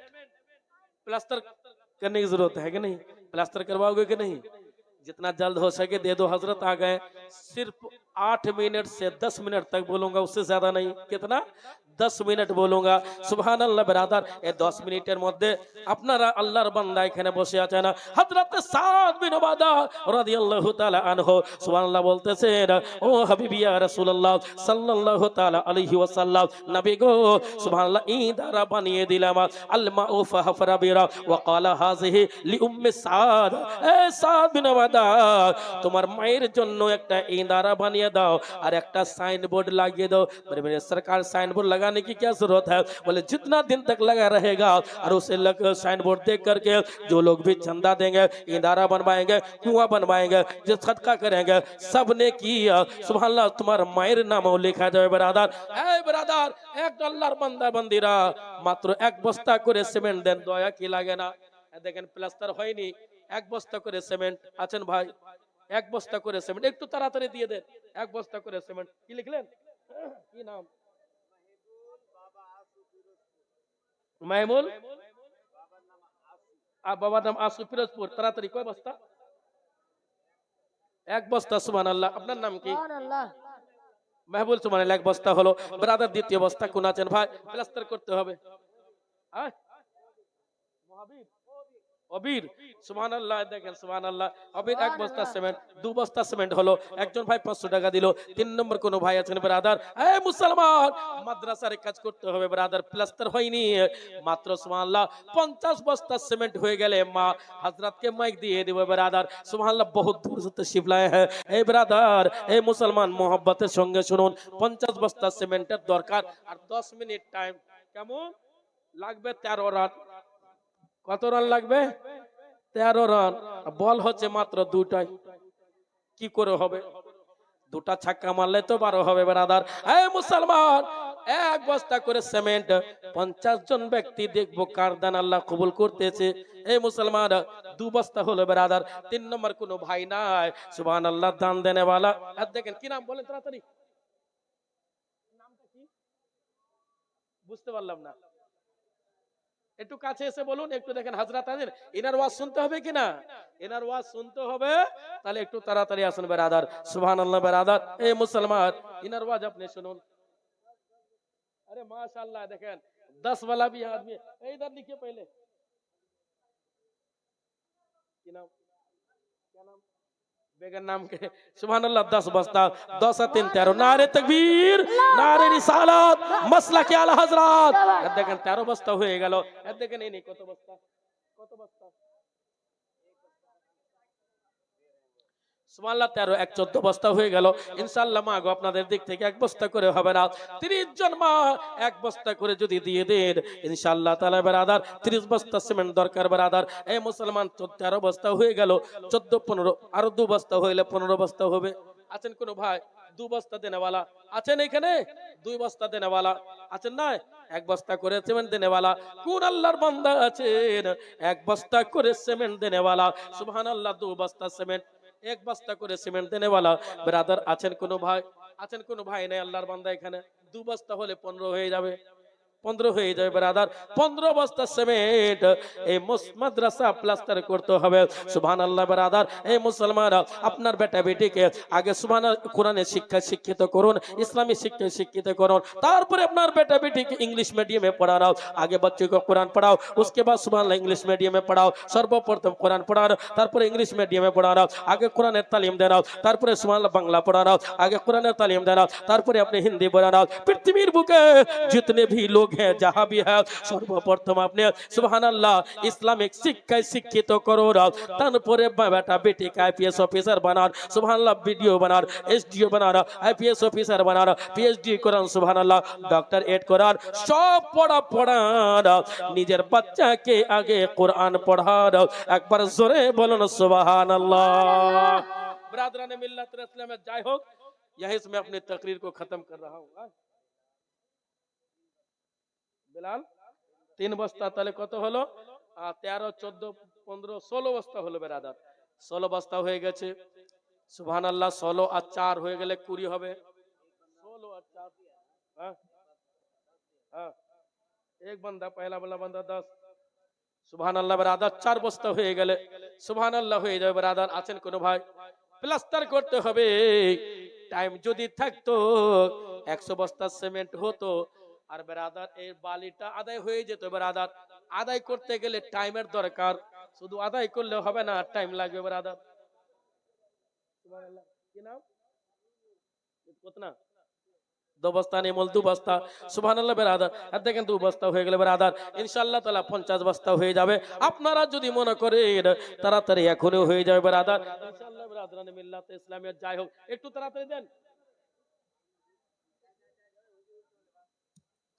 प्लास्टर करने की जरूरत है कि नहीं? प्लास्टर करवाओगे कि नहीं? जितना जल्द हो सके दे दो। हजरत आ गए, सिर्फ 8 मिनट से 10 मिनट तक बोलूंगा, उससे ज्यादा नहीं। कितना? 10 मिनट बोलूंगा। सुभान अल्लाह ब्रादर, ये 10 मिनटेर मध्य আপনারা আল্লাহর বান্দা এখানে বসে আছেন, হযরত সাদ বিন উবাদা রাদিয়াল্লাহু তাআলা আনহু সুবহানাল্লাহ বলতেছেন, ও হাবিবি ইয়া রাসূলুল্লাহ সাল্লাল্লাহু তাআলা আলাইহি ওয়াসাল্লাম, নবী গো সুবহানাল্লাহ ইদারা বানিয়ে দিলাম, আল মাউফা হাফরাবিরা ওয়া ক্বালা হাযিহি লি উম্মি সাদ। এ সাদ বিন উবাদা, তোমার মায়ের জন্য একটা ইদারা বানিয়ে দাও আর একটা সাইনবোর্ড লাগিয়ে দাও। मेरे सरकार साइनबोर्ड लगाने की क्या जरूरत है? बोले जितना दिन तक लगा रहेगा और उसे साइनबोर्ड देख करके जो लोग भी चंदा देंगे, इदारा बनवाएंगे, कुआं बनवाएंगे, जो सदका करेंगे, सब ने किया सुभान अल्लाह तुम्हारा मायर नाम लिखा जाए। ब्रादर ए ब्रादर, एक डॉलर बंदा बंदीरा मात्र एक बस्ता করে সিমেন্ট দেন, দয়া কি লাগে না? দেখেন প্লাস্টার হয়নি, এক বস্তা করে সিমেন্ট আছেন ভাই, এক বস্তা করে সিমেন্ট একটু তাড়াতাড়ি দিয়ে দেন। এক বস্তা করে সিমেন্ট। কি লিখলেন? কি নাম? মাহমুল, বাবার নাম আসু, পিরোজপুর। তাড়াতাড়ি কয় বস্তা? এক বস্তা। সুবহানাল্লাহ। আপনার নাম কি? মাহবুল। সুবহানাল্লাহ, এক বস্তা হলো। ব্রাদার দ্বিতীয় বস্তা কোন আছেন ভাই? প্লাস্টার করতে হবে। মহাবীর, অবির। সুবহানাল্লাহ। দেখেন সুবহানাল্লাহ, অবির এক বস্তা সিমেন্ট, 2 বস্তা সিমেন্ট হলো। একজন ভাই 500 টাকা দিল। 3 নম্বর কোন ভাই আছেন ব্রাদার? এই মুসলমান, মাদ্রাসার কাজ করতে হবে ব্রাদার, প্লাস্টার হয়নি মাত্র সুবহানাল্লাহ 50 বস্তা সিমেন্ট হয়ে গেলে মা হযরতকে মাইক দিয়ে দেব ব্রাদার। সুবহানাল্লাহ, বহুত দূর से तशरीफ लाए हैं। এই ব্রাদার, এই মুসলমান মোহাব্বতের সঙ্গে শুনুন, 50 বস্তা সিমেন্টের দরকার আর 10 মিনিট টাইম। কেমন লাগবে 13 রান। কত রান লাগবে? 13 রান। বল হচ্ছে মাত্র দুটাই, কি করে হবে? দুটা ছক্কা মারলে তো 12 হবে ব্রাদার। এই মুসলমান, এক বস্তা করে সিমেন্ট 50 জন ব্যক্তি দেখবো কার দান আল্লাহ কবুল করতেছে। এই মুসলমান, 2 বস্তা হলো ব্রাদার। 3 নম্বর কোনো ভাই নাই সুবহানাল্লাহ দান দেনে वाला। আর দেখেন কি নাম বলেন তাড়াতাড়ি, নামটা কি বুঝতে পারলাম না, একটু কাছে এসে বলুন। একটু দেখেন হযরত আছেন, এনার ওয়াজ শুনতে হবে কি না? এনার ওয়াজ শুনতে হবে, তাহলে একটু তাড়াতাড়ি আসুন ব্রাদার। সুবহানাল্লাহ ব্রাদার। এই মুসলমান, এনার ওয়াজ আপনি শুনুন। अरे माशाल्लाह, देखें 10 वाला भी आदमी है। इधर लिखिए पहले, क्या नाम, क्या नाम, बेगम नाम के। सुभान अल्लाह, 10 बस्ता, 10 और 3 13। नारे तकबीर, नारे रिसालत, मसला के आला हजरत। देखें 13 बस्ता हुए गलो। देखें नहीं कत बस्ता, कत बस्ता সুবহানাল্লাহ 13 1 14 বস্তা হয়ে গেল। ইনশাআল্লাহ মা গো আপনাদের দিক থেকে 1 বস্তা করে হবে না, 30 জন মা 1 বস্তা করে যদি দিয়ে দেন ইনশাআল্লাহ তাআলা ব্রাদার 30 বস্তা সিমেন্ট দরকার ব্রাদার। এই মুসলমান 13 বস্তা হয়ে গেল, 14 15 আরো 2 বস্তা হইলে 15 বস্তা হবে। আছেন কোন ভাই 2 বস্তা দেনে वाला আছেন? এখানে 2 বস্তা দেনে वाला আছেন না? 1 বস্তা করে সিমেন্ট দেনে वाला কোন আল্লাহর বান্দা আছেন 1 বস্তা করে সিমেন্ট দেনে वाला? সুবহানাল্লাহ, 2 বস্তা সিমেন্ট, 1 বস্তা করে সিমেন্ট দেনে वाला ব্রাদার আছেন কোন ভাই? আছেন কোন ভাই নাই আল্লাহর বান্দা এখানে? 2 বস্তা হলে 15 হয়ে যাবে, 15 হয়ে যাবে ব্রাদার। 15 বস্তা সিমেন্ট এই মাদ্রাসা প্লাস্টার করতে হবে। সুবহানাল্লাহ ব্রাদার। এই মুসলমান, আপনার বেটা বেটিকে আগে সুবহানাল্লাহ কোরআনের শিক্ষা শিক্ষিত করুন, ইসলামী শিক্ষা শিক্ষিত করুন, তারপরে আপনার বেটা বেটিকে इंग्लिश मीडियम में पढ़ाओ। आगे बच्चों को कुरान पढ़ाओ, उसके बाद सुबहानअल्लाह इंग्लिश मीडियम में पढ़ाओ। सर्वप्रथम कुरान पढ़ाओ, তারপরে इंग्लिश मीडियम में पढ़ाओ। आगे कुराনের तालीम देना, তারপরে সুবহানাল্লাহ বাংলা পড়ানো, আগে কুরআনের তালিম দেনা, তারপরে আপনি হিন্দি পড়ানো। পৃথিবীর বুকে जितने भी लोग है जहां भी है सर्वप्रथम आपने सुबहानअल्लाह इस्लामिक शिक्षा शिक्षित करो, তারপরে বেটা বেটিকে आईपीएस অফিসার বানান। সুবহানাল্লাহ ভিডিও বানান, एसडीओ বানান, आईपीएस অফিসার বানান, পিএইচডি করান। সুবহানাল্লাহ ডক্টর এড করান, সব পড়ান। নিজের বাচ্চাকে আগে কোরআন পড়ান। একবার জোরে বলুন সুবহানাল্লাহ। ब्रादरान मिल्लत इस्लाम में जय हो। यही से मैं अपनी तकरीर को खत्म कर रहा हूँ। बिलाल 3 বস্তা তাহলে কত হলো? 13 14 15 16 বস্তা হলো ব্রাদার। 16 বস্তা হয়ে গেছে। সুবহানাল্লাহ 16 আর 4 হয়ে গেলে 20 হবে। 16 আর 4 हां हां एक बंदा पहला वाला बंदा 10। সুবহানাল্লাহ ব্রাদার 4 বস্তা হয়ে গেলে সুবহানাল্লাহ হয়ে যাবে ব্রাদার। আছেন কোন ভাই? প্লাস্টার করতে হবে। টাইম যদি থাকতো 100 বস্তা সিমেন্ট হতো আর ব্রাদার এই বালিটা আদায় হয়ে যেত ব্রাদার। আদায় করতে গেলে টাইমের দরকার, শুধু আদায় করলে হবে না, টাইম লাগবে ব্রাদার। সুবহানাল্লাহ কি নাম কতনা 2 বস্তা নেই মল 2 বস্তা। সুবহানাল্লাহ ব্রাদার। আর দেখেন 2 বস্তা হয়ে গেলে ব্রাদার ইনশাআল্লাহ তাআলা 50 বস্তা হয়ে যাবে। আপনারা যদি মনে করেন তাড়াতাড়ি এখনো হয়ে যাবে ব্রাদার ইনশাআল্লাহ। ব্রাদারান মিল্লাত ইসলামিয়া যাই হোক, একটু তাড়াতাড়ি দেন।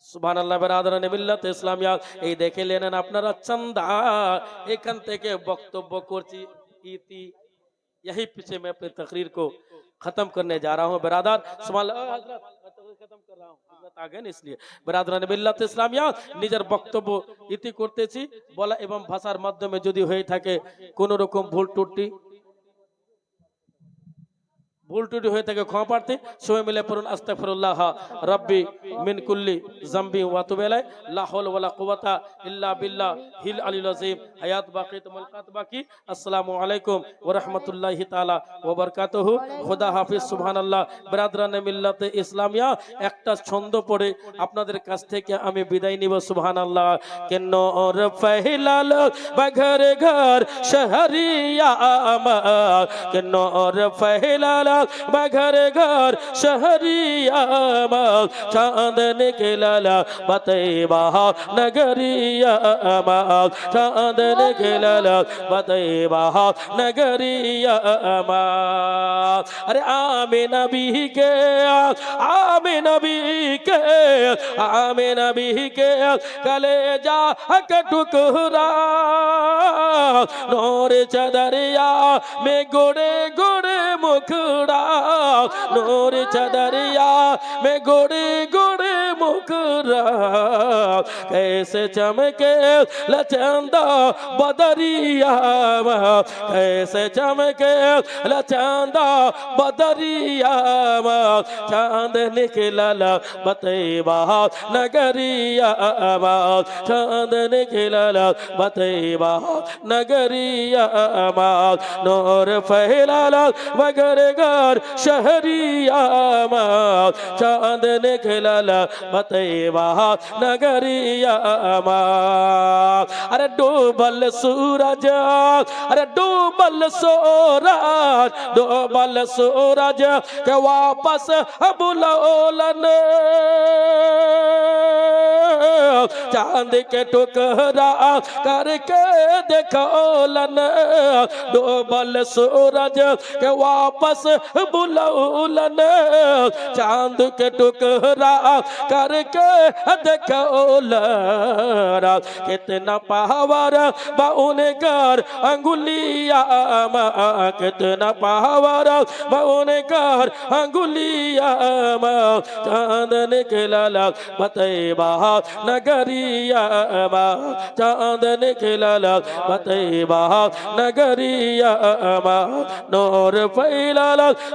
সুবহানাল্লাহ ব্রাদারান মিল্লাত ইসলামিয়া। এই দেখে নেন আপনারা চাঁদা, এখান থেকে বক্তব্য করছি ইতি। यही पीछे मैं अपनी तकरीर को खत्म करने जा रहा हूँ ब्रादर। सुबहानअल्लाह हजरत मैं तकरीर खत्म कर रहा हूँ, हजरत आ गए इसलिए ব্রাদারান মিল্লাত ইসলামিয়া নিজের বক্তব্য ইতি করতেছি। বলা এবং ভাষার মাধ্যমে যদি হয়ে থাকে কোন রকম ভুল টুটি হয়ে থাকে ক্ষমা প্রার্থী। সবাই মিলে পড়ুন আস্তাগফিরুল্লাহ রাব্বি মিন কুল্লি যামবি ওয়া তুবু ইলাইহি লা হাওলা ওয়ালা কুওয়াতা ইল্লা বিল্লাহ হিল আলিল আযীম। হায়াত বাকি তো মুলকাত বাকি। আসসালামু আলাইকুম ওয়া রাহমাতুল্লাহি তাআলা ওয়া বারাকাতুহু। খোদা হাফেজ। সুবহানাল্লাহ। ব্রাদারানে মিল্লাতে ইসলামিয়া একটা ছন্দ পড়ে আপনাদের কাছ থেকে আমি বিদায় নিব। সুবহানাল্লাহ। কেন ওর ফেলাল বাঘর ঘর শহরিয়া আমার, কেন ওর ফেলাল बघर घर शहरिया माल चांद निकला बतैबा नगरिया माल चांद निकला बतैबा नगरिया माल। अरे आमे नबी के कलेजा के टुकड़ा नूर चदरिया में गोड़े गोड़े मुखड़ा नूर चदरिया में गोड़े गोड़े मुखड़ा कैसे चमके लचंदा बदरिया कैसे चमके लचंदा बदरिया चांद निकला बतैबा नगरिया चांद निकला बतैबा नगरिया नूर फैला मगर घर शहरिया चांद निकला बतैबा नगरिया। अरे डूबल सूरज अरे डूबल सूरज के वापस बुलौलन चांद के टुकड़ा करके देखौलन डूबल सूरज के वापस बुलौलन चांद के टुकड़ा करके देखौलन कितना पावर बाउन कर अंगुलिया कितना पावर बाउन कर अंगुलिया चांद निकला बतैबा नगरिया चांद निकला बतैबा नगरिया नूर फैला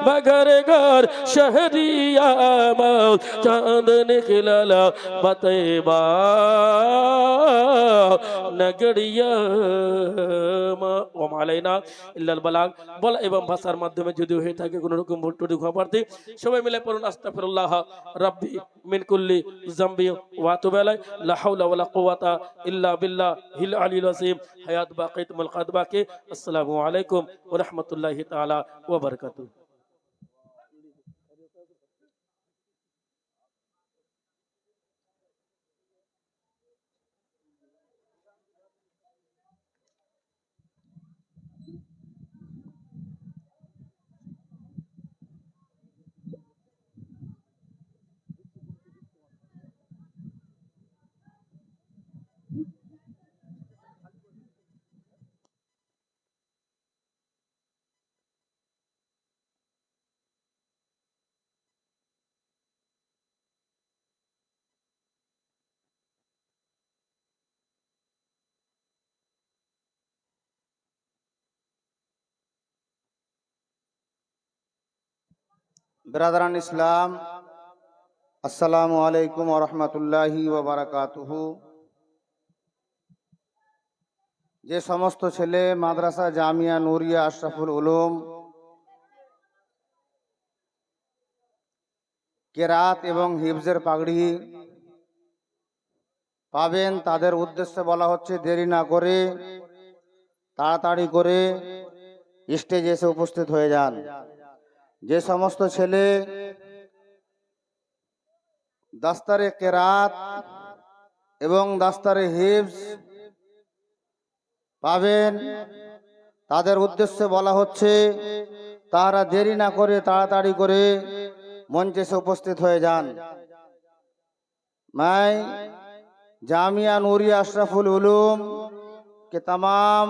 मगर घर शहरिया चांद निकला बतैबा नगरिया ওমালাইনা ইল্লাল বালাগ বলা এবং ভাষার মাধ্যমে যদি হয়ে থাকে কোনো রকম ভুল ত্রুটি ক্ষমাপ্রার্থী সবাই মিলে পড়ুন আস্তাগফিরুল্লাহ রাব্বি মিন কুল্লি যামবি ওয়া আতুবু ইলাইহি লা হাওলা ওয়ালা কুওয়াতা ইল্লা বিল্লাহিল আলিয়্যিল আযীম হায়াত বাকিত মুলকাত বাকি আসসালামু আলাইকুম ওয়া রাহমাতুল্লাহি তাআলা ওয়া বারাকাতুহু। बिरादरान इस्लाम अस्सलामु अलैकुम व रहमतुल्लाहि व बाराकातुहु। जे समस्त छेले माद्रासा जामिया नूरिया अशरफुल उलूम केरात एवं हिफ्जेर पागड़ी पाबेन तादेर उद्देश्य बला होच्छे देरी ना करे ताड़ाताड़ी करे स्टेजे एसे उपस्थित हये जान। जे समस्त छेले दास्तारे केरात एवं दास्तारे हिफ्ज पाबेन तादेर उद्देश्य बला होच्छे तारा देरी ना करे ताड़ाताड़ी करे मंचे से उपस्थित हये जान। मैं जामिया नूरिया अशरफुल उलूम के तमाम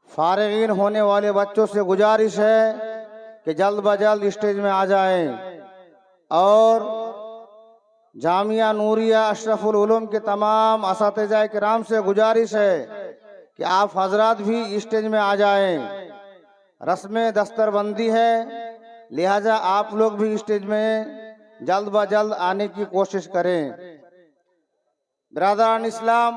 फारिगीन होने वाले बच्चों से गुजारिश है कि जल्द ब जल्द स्टेज में आ जाएं और जामिया नूरिया अशरफुल उलूम के तमाम असातिज़ा किराम से गुजारिश है कि आप हजरात भी स्टेज में आ जाएं। रस्म दस्तरबंदी है, लिहाजा आप लोग भी स्टेज में जल्द ब जल्द आने की कोशिश करें। बिरादरान इस्लाम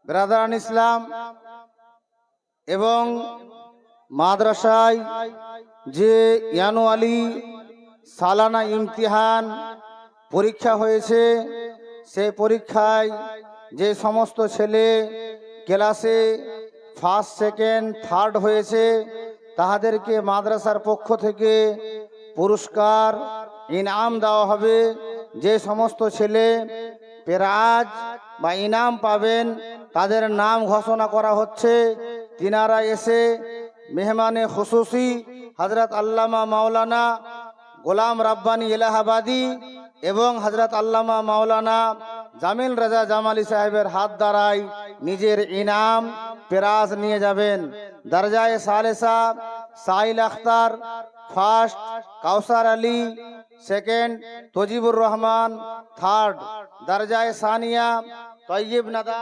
बिरादरान इस्लाम एवं মাদ্রাসায় যে অ্যানুয়ালি সালানা ইমতিহান পরীক্ষা হয়েছে, সেই পরীক্ষায় যে সমস্ত ছেলে ক্লাসে ফার্স্ট সেকেন্ড থার্ড হয়েছে তাহাদেরকে মাদ্রাসার পক্ষ থেকে পুরস্কার ইনাম দেওয়া হবে। যে সমস্ত ছেলে প্রাইজ বা ইনাম পাবেন তাদের নাম ঘোষণা করা হচ্ছে। তিনারা এসে মেহমানে খুসুসি হজরত আল্লামা মাওলানা গোলাম রাব্বানি এলাহাবাদী এবং হজরত আল্লামা মাওলানা জামিল রাজা জামালি সাহেবের হাত দ্বারাই নিজের ইনাম প্রাইজ নিয়ে যাবেন। দরজায়ে সালেসা Sail Akhtar first, Kausar Ali second, Tajibur Rahman third. দরজায়ে সানিয়া তৈয়ব নাদা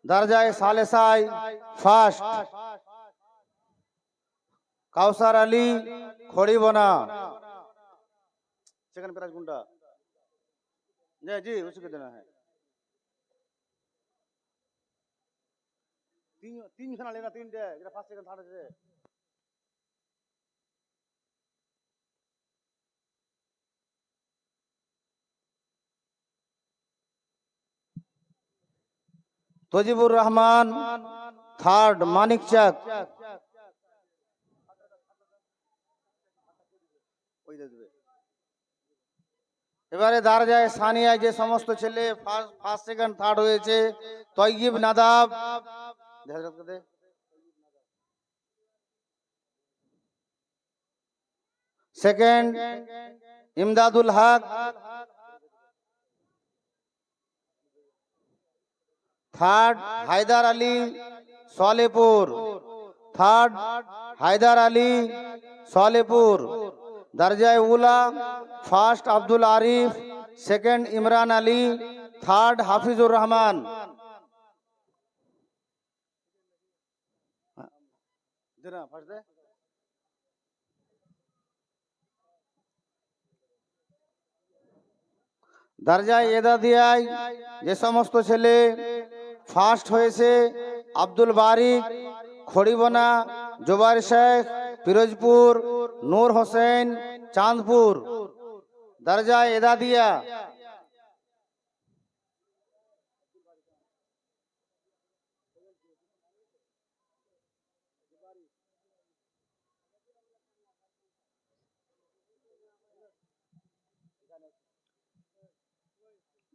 দরজায়ে সালেসায় ফার্স্ট, কাউসার আলী খড়িবনা। सेकंड प्राइज गुंडा जी जी उसी को देना है। तीन तीन खाना लेना, तीन डे जेटा फर्स्ट सेकंड थर्ड है। তজিবুর রহমান থার্ড, মানিক চাক। এবারে দারজায়ে সানিয়ায় যে সমস্ত ছেলে ফার্স্ট সেকেন্ড থার্ড হয়েছে, Taiyab Nadab second, Imdadul Haque third, Haider Ali Salepur third, Haider Ali Salepur. দরজায়ে উলা first Abdul Arif, second Imran Ali, third Hafizur Rahman. দরজায়ে এদাদিয়ায় যে সমস্ত ছেলে ফার্স্ট হয়েছে, আব্দুল বারিক খড়িবনা, জোবাইর শেখ পিরোজপুর, নূর হোসেন চাঁদপুর। দরজায়ে এদাদিয়া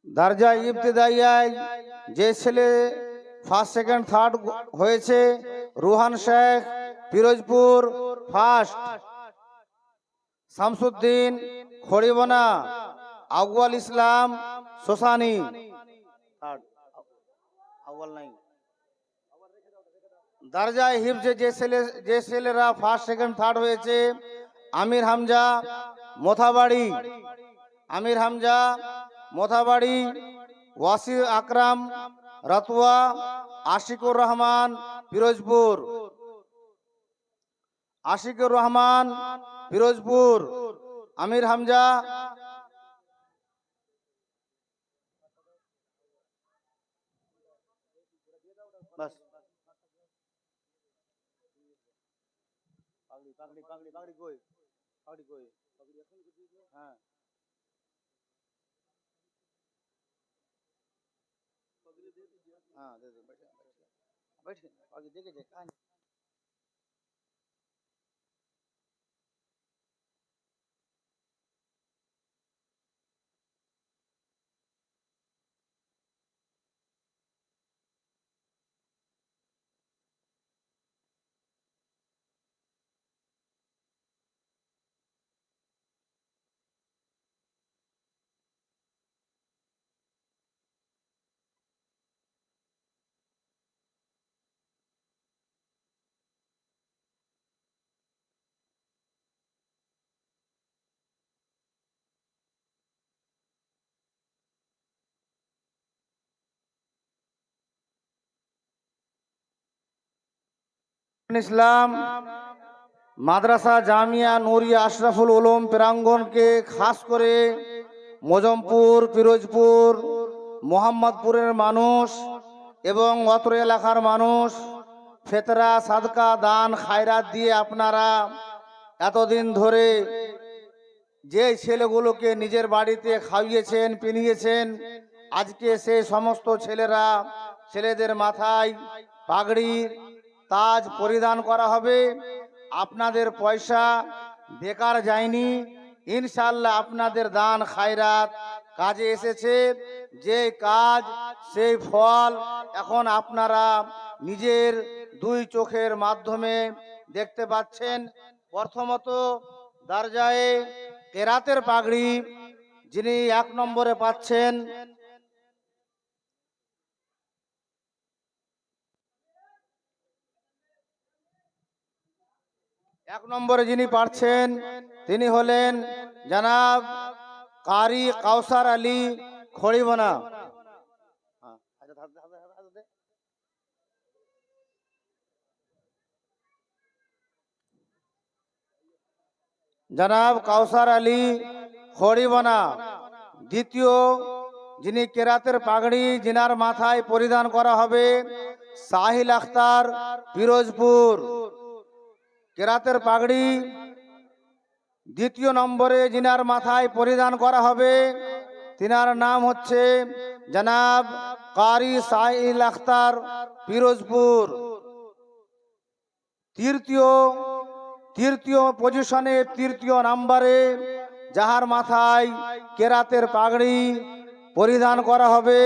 দরজা ইবতিদাইয়ায় যে ছেলে ফার্স্ট সেকেন্ড থার্ড হয়েছে, রুহান শেখ পিরোজপুর ফার্স্ট, শামসুদ্দিন খড়িবনা, আউয়াল ইসলাম সোসানি থার্ড, আউয়াল নাই। দরজায়ে হিফজে যে ছেলেরা ফার্স্ট সেকেন্ড থার্ড হয়েছে, আমির হামজা মোথাবাড়ি, আমির হামজা মোথাবাড়ি, ওয়াসি আকরাম রতুয়া, আশিকুর রহমান পিরোজপুর, আশিকুর রহমান পিরোজপুর, আমির হামজা बस पगड़ी पगड़ी पगड़ी पगड़ी कोई पगड़ी कोई हाँ हाँ दे दे बैठ बैठ आगे देखे देख ইসলাম মাদ্রাসা জামিয়া নুরিয়া আশরাফুল উলুম প্রাঙ্গণকে খাস করে মজমপুর, পিরোজপুর, মোহাম্মদপুরের মানুষ এবং অত্র এলাকার মানুষ ফেতরা, সাদকা, দান, খায়রাত দিয়ে আপনারা এতদিন ধরে যে ছেলেগুলোকে নিজের বাড়িতে খাইয়েছেন, পিনিয়েছেন, আজকে সেই সমস্ত ছেলেরা, ছেলেদের মাথায় পাগড়ি, তাজ পরিধান করা হবে। আপনাদের পয়সা বেকার যায়নি, ইনশাআল্লাহ আপনাদের দান খায়রাত কাজে এসেছে। যে কাজ সেই ফল এখন আপনারা নিজের দুই চোখের মাধ্যমে দেখতে পাচ্ছেন। প্রথমত দরজায়ে কেরাতের পাগড়ি যিনি 1 নম্বরে পাচ্ছেন, যিনি পাচ্ছেন তিনি হলেন জনাব কারি কাউসার আলী খড়িবনা। জনাব কাউসার আলী খড়িবনা। দ্বিতীয় যিনি কেরাতের পাগড়ি জিনার মাথায় পরিধান করা হবে, সাহিল আখতার, পিরোজপুর। কেরাতের পাগড়ি দ্বিতীয় নম্বরে জিনার মাথায় পরিধান করা হবে, তিনার নাম হচ্ছে জনাব কারি সাহিল আখতার, পিরোজপুর। তৃতীয় পজিশনে, তৃতীয় নম্বরে যাহার মাথায় কেরাতের পাগড়ি পরিধান করা হবে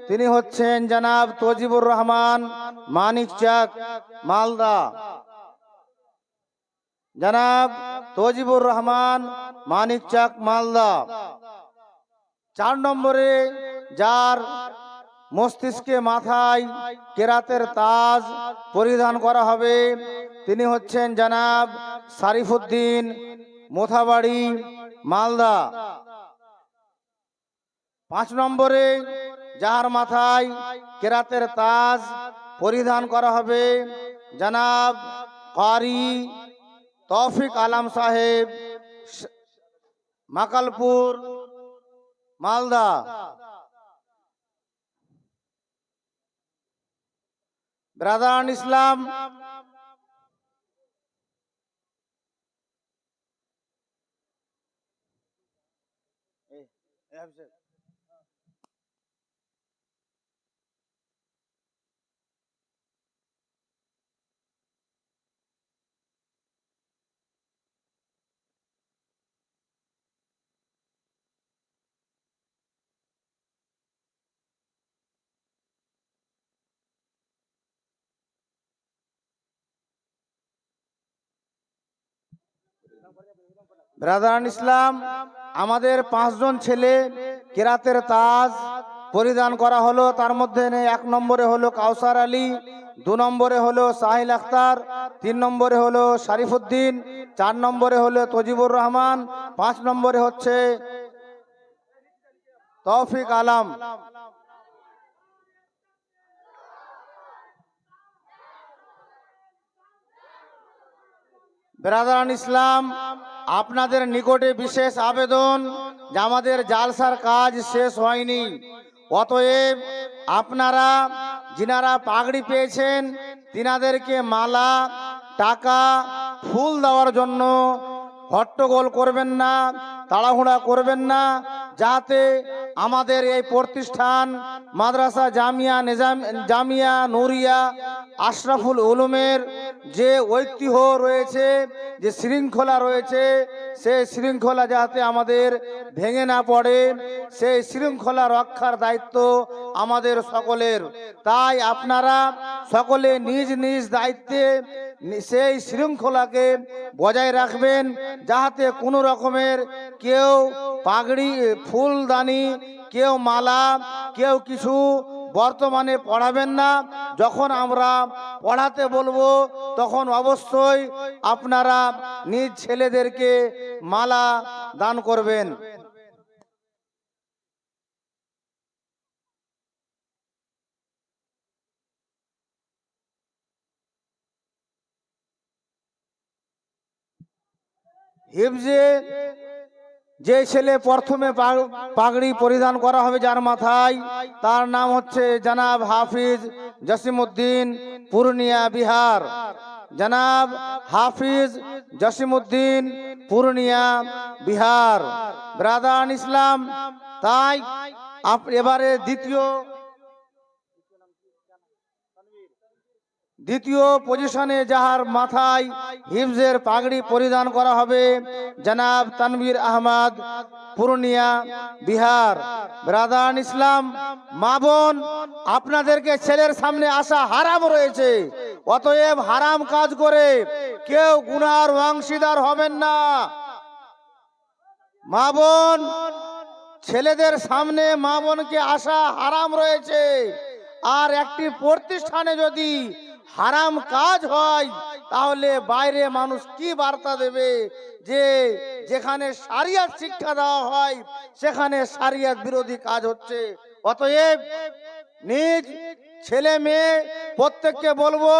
তিনি হচ্ছেন জনাব তজিবুর রহমান, মানিকচক, মালদা। জনাব তজিবুর রহমান, মানিকচক, মালদা। 4 নম্বরে যার মস্তিষ্কে মাথায় কেরাতের তাজ পরিধান করা হবে তিনি হচ্ছেন জনাব শরীফুদ্দিন, মোথাবাড়ি, মালদা। 5 নম্বরে যার মাথায় কেরাতের তাজ পরিধান করা হবে জনাব কারি তৌফিক আলম সাহেব, মাকালপুর, মালদা। ব্রাদারান ইসলাম, ব্রাদারান ইসলাম, আমাদের 5 জন ছেলে কেরাতের তাজ পরিধান করা হলো। তার মধ্যে 1 নম্বরে হলো কাউসার আলী, 2 নম্বরে হলো সাহিল আখতার, 3 নম্বরে হলো শরীফুদ্দিন, 4 নম্বরে হলো তজিবুর রহমান, 5 নম্বরে হচ্ছে তৌফিক আলম। ব্রাদারান ইসলাম, আপনাদের নিকটে বিশেষ আবেদন যে আমাদের জালসার কাজ শেষ হয়নি, অতএব আপনারা যিনারা পাগড়ি পেয়েছেন তিনাদেরকে মালা, টাকা, ফুল দেওয়ার জন্য হট্টগোল করবেন না, তাড়াহুড়া করবেন না, যাতে আমাদের এই প্রতিষ্ঠান মাদ্রাসা জামিয়া নুরিয়া আশরাফুল উলুমের যে ঐতিহ্য রয়েছে, যে শৃঙ্খলা রয়েছে, সেই শৃঙ্খলা যাতে আমাদের ভেঙে না পড়ে, সেই শৃঙ্খলা রক্ষার দায়িত্ব আমাদের সকলের। তাই আপনারা সকলে নিজ নিজ দায়িত্বে সেই শৃঙ্খলাকে বজায় রাখবেন, যাহাতে কোনো রকমের কেউ পাগড়ি, ফুলদানি, কেউ মালা, কেউ কিছু বর্তমানে পড়াবেন না। যখন আমরা পড়াতে বলবো তখন অবশ্যই আপনারা নিজ ছেলেদেরকে মালা দান করবেন। হিফজে যে ছেলে প্রথমে পাগড়ি পরিধান করা হবে যার মাথায়, তার নাম হচ্ছে জনাব হাফিজ জসিমউদ্দিন, পূর্ণিয়া বিহার। জনাব হাফিজ জসিমউদ্দিন, পূর্ণিয়া বিহার। ব্রাদারান ইসলাম, তাই এবারে দ্বিতীয় পজিশনে যাহার মাথায় হিফজের পাগড়ি পরিধান করা হবে জনাব তানভীর আহমদ, পূর্ণিয়া বিহার। ব্রাদারান ইসলাম, মা বোন, আপনাদেরকে ছেলের সামনে আসা হারাম রয়েছে, অতএব হারাম কাজ করে কেউ গুনার অংশীদার হবেন না। মা বোন, ছেলেদের সামনে মা বোনকে আসা হারাম রয়েছে। আর একটি প্রতিষ্ঠানে যদি হারাম কাজ হয় তাহলে বাইরে মানুষ কি বার্তা দেবে যে যেখানে শরিয়ত শিক্ষা দেওয়া হয় সেখানে শরিয়ত বিরোধী কাজ হচ্ছে। অতএব নিজ ছেলে মেয়ে প্রত্যেককে বলবো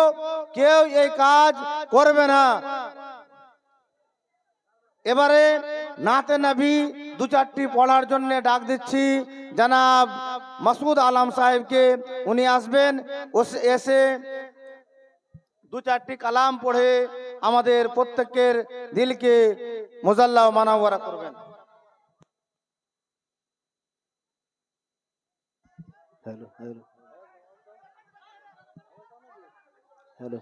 কেউ এই কাজ করবে না। এবারে নাতে নবী দু চারটি পড়ার জন্য ডাক দিচ্ছি জনাব মাসুদ আলম সাহেবকে। উনি আসবেন, এসে দু চারটি কালাম পড়ে আমাদের প্রত্যেকের দিলকে মুজাল্লা ও মানাওয়ারা করবেন। Hello hello hello.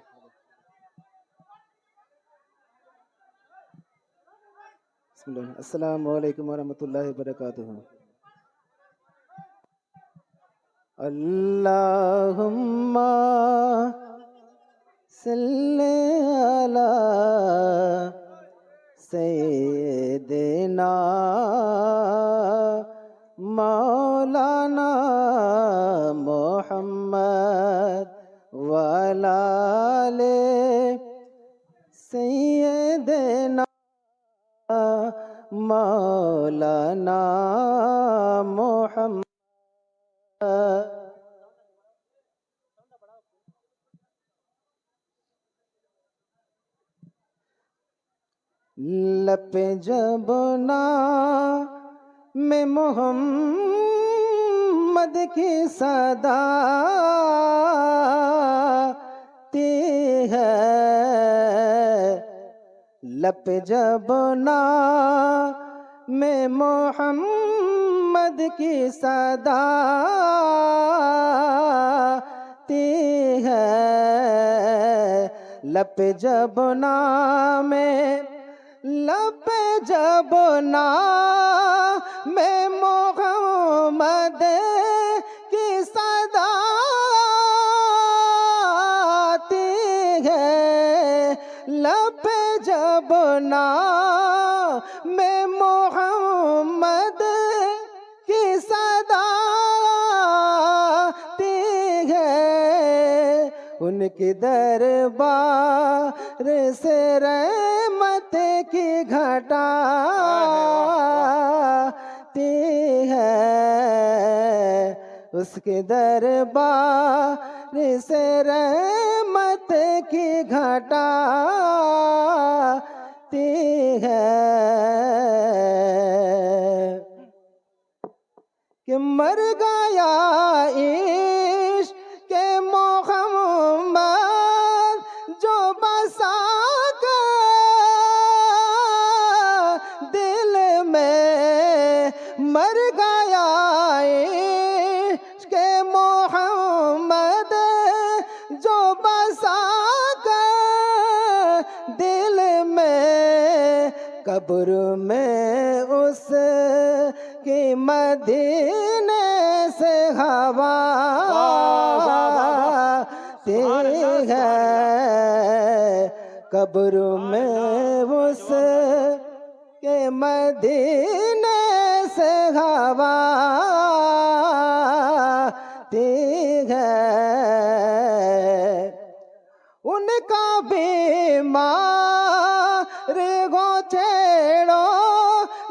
अस्सलामु अलैकुम वरहमतुल्लाहि वबरकातुहू। अल्लाहुम्मा सल्ले अला सय्यिदिना मौलाना मुहम्मद व अला आले सय्यिदिना मौलाना मुहम्मद। लपे जबना में मोहम्मद की सदा ती है, लपे जबना में मोहम्मद की सदा ती है, लपे जबना में, लपे जबना में मोहम्मद की सदा आती है, लपे जबना में मोहम्मद की सदा आती है। उनकी दरबार से रहमत की घटा ती है, उसके दरबार से रहमत की घटा ती है। कि मर गया इश्क के मोहम्मद जो बसा दिल में, मर गया इश्क के मोहम्मद जो बसा दिल में, कब्र में उस की मदीने से हवा ती है, कब्र में उस के मदीने से हवा ती है। उनका बीमार गो छेड़ो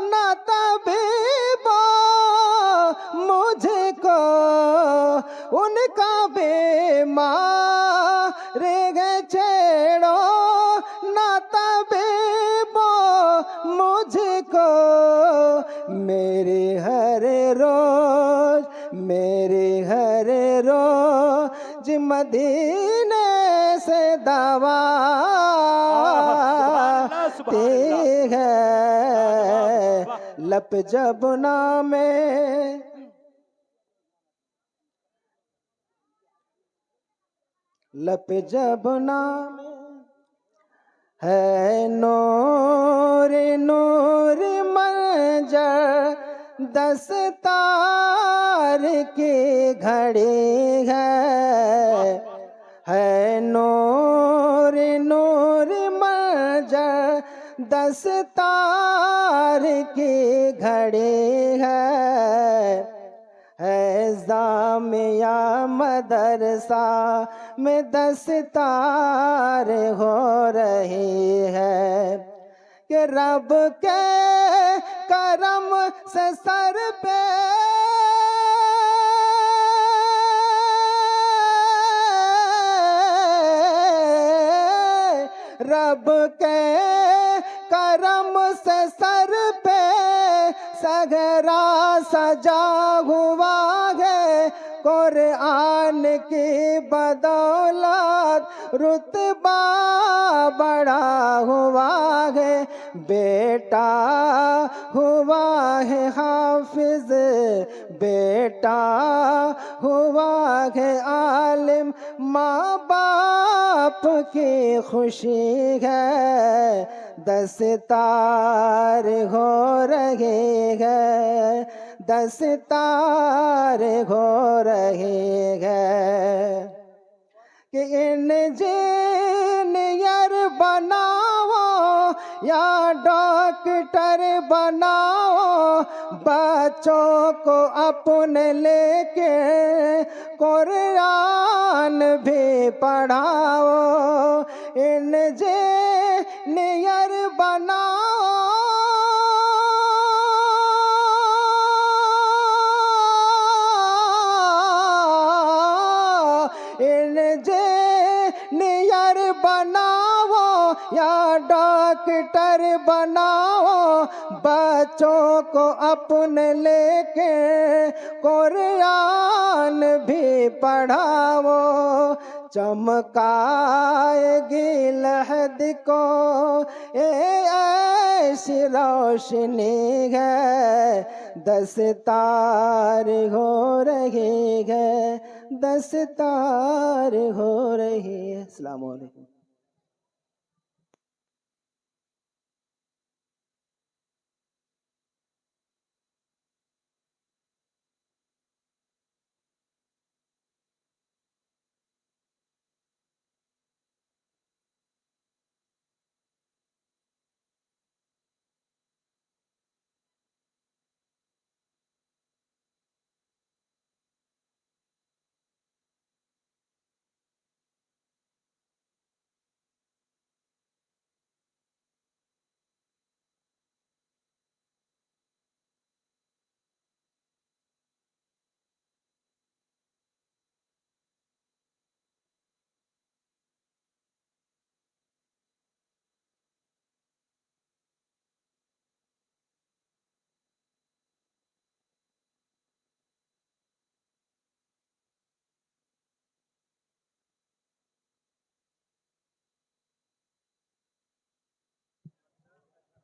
न तबीबो मुझको, उनका बीमार गे छेड़ो न तबीबो को मेरे हर रोज, मेरे हर रोज मदीने से दवा ते है। लप जब नामे लप जब नामे है नूर नूर मंजर दस्तार की घड़ी है नूर नूर मंजर दस्तार की घड़ी है जामिया मदरसा में दस्तार हो रही है कि रब के करम से सर पे रब के करम से सर पे सगरा सजा हुआ है। कुरान की बदौलत रुतबा बढ़ा हुआ है। बेटा हुआ है हाफिज, बेटा हुआ है आलिम, माँ बाप की खुशी है। दस्तार हो रहे हैं, दस्तार हो रहे हैं कि इंजीनियर बनाओ या डॉक्टर बनाओ, बच्चों को अपने लेके कुरान भी पढ़ाओ। इंजीनियर बनाओ इंजीनियर बनाओ या डॉक्टर बनाओ, बच्चों को अपने लेके कुरान भी पढ़ाओ। चमकाएगी लहद को ऐसी रोशनी है। दस्तार हो रही है, दस्तार हो रही है। अस्सलाम वालेकुम।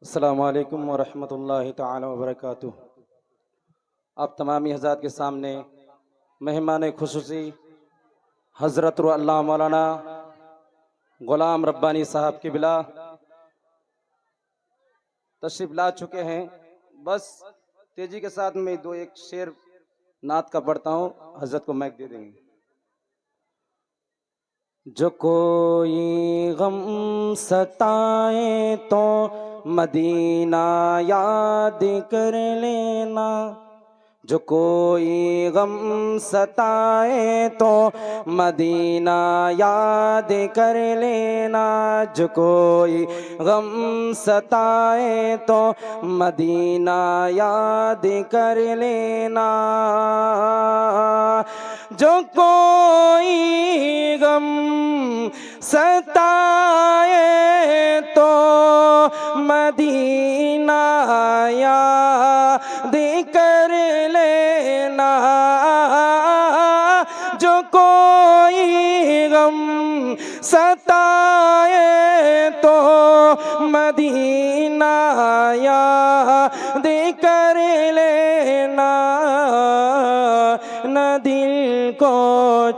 अस्सलामु अलैकुम व रहमतुल्लाहि ताला व बरकातुहू। आप तमामी हज़रात के सामने मेहमान खुसूसी हज़रत अल्लाह मौलाना गुलाम रब्बानी साहब की बिला तशरीफ ला चुके हैं। बस तेजी के साथ मैं दो एक शेर नात का पढ़ता हूँ, हज़रत को माइक दे देंगे। जो कोई गम सताए तो मदीना याद कर लेना, जो कोई गम सताए तो मदीना याद कर लेना, जो कोई गम सताए तो मदीना याद कर लेना, जो कोई गम सताए तो मदीना याद कर लेना, जो कोई गम सताए तो मदीना याद कर लेना। न दिल को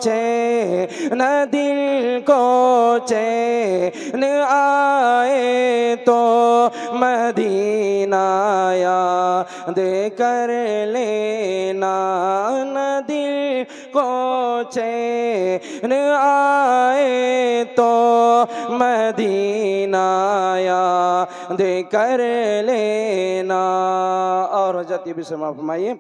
चैन, न दिल को चैन आए तो मदीना याद कर लेना। न दिल को चैन आए तो मदीना याद कर लेना। और हज़रत भी समाप्त फरमाइए।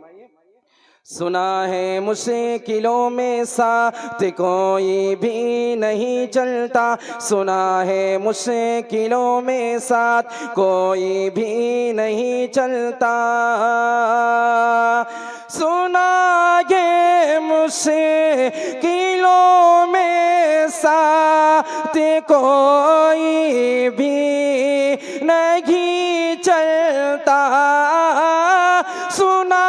सुना है मुश्किलों में साथ कोई भी नहीं चलता, सुना है मुश्किलों में साथ कोई भी नहीं चलता, सुना है मुश्किलों में साथ कोई भी नहीं चलता, सुना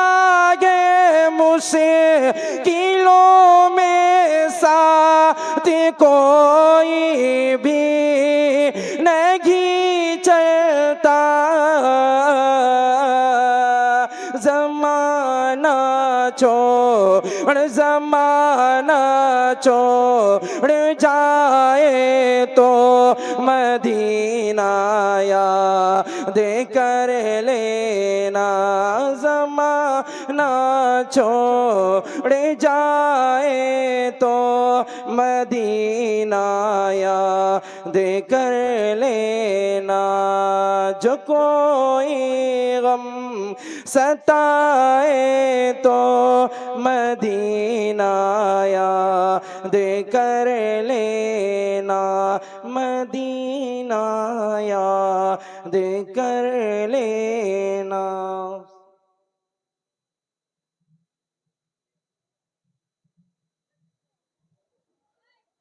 मुश्किलों में साथ कोई भी नहीं चलता, ज़माना छोड़ जाए तो मदीना याद कर लेना, ज़माना छोड़ जाए तो मदीना याद कर लेना। जो कोई गम सताए तो मदीना याद कर लेना, मदीना याद कर लेना।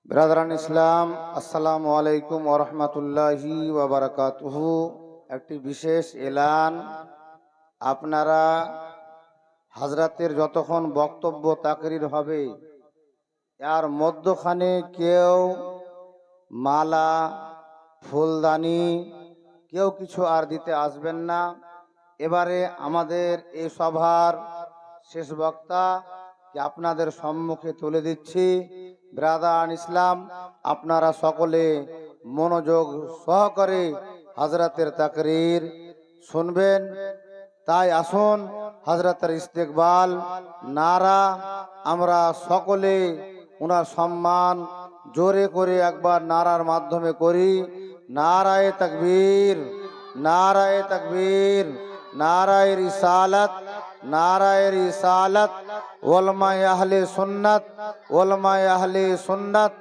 ব্রাদারান ইসলাম, আসসালামু আলাইকুম ওয়া রাহমাতুল্লাহি ওয়া বারাকাতুহু। একটি বিশেষ এলান, আপনারা হযরতের যতক্ষণ বক্তব্য তাকরীর হবে এর মধ্যখানে কেউ মালা, ফুলদানি কেউ কিছু আর দিতে আসবেন না। এবারে আমাদের এই সভার শেষ বক্তা কে আপনাদের সম্মুখে তুলে দিচ্ছি। ব্রাদার ইসলাম, আপনারা সকলে মনোযোগ সহকারে হযরতের তাকরীর শুনবেন। তাই আসুন হযরতের ইস্তেকবাল নারা আমরা সকলে ওনার সম্মান জোরে করে একবার নারার মাধ্যমে করি। নারায়ে তাকবীর, নারায়ে তাকবীর, নারায়ে রিসালাত, নারায়ে রিসালাত। উলামায়ে আহলে সুন্নাত, উলামায়ে আহলে সুন্নাত,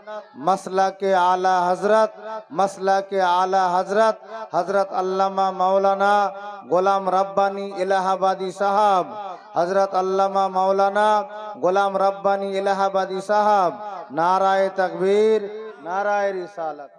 মাসলাকে আলা হযরত, মাসলাকে আলা হযরত হযরত আল্লামা মাওলানা গোলাম রাব্বানী এলাহাবাদী সাহাব, হযরত আল্লামা মাওলানা গোলাম রাব্বানী এলাহাবাদী সাহাব। নারায়ে তাকবীর, নারায়ে রিসালাত।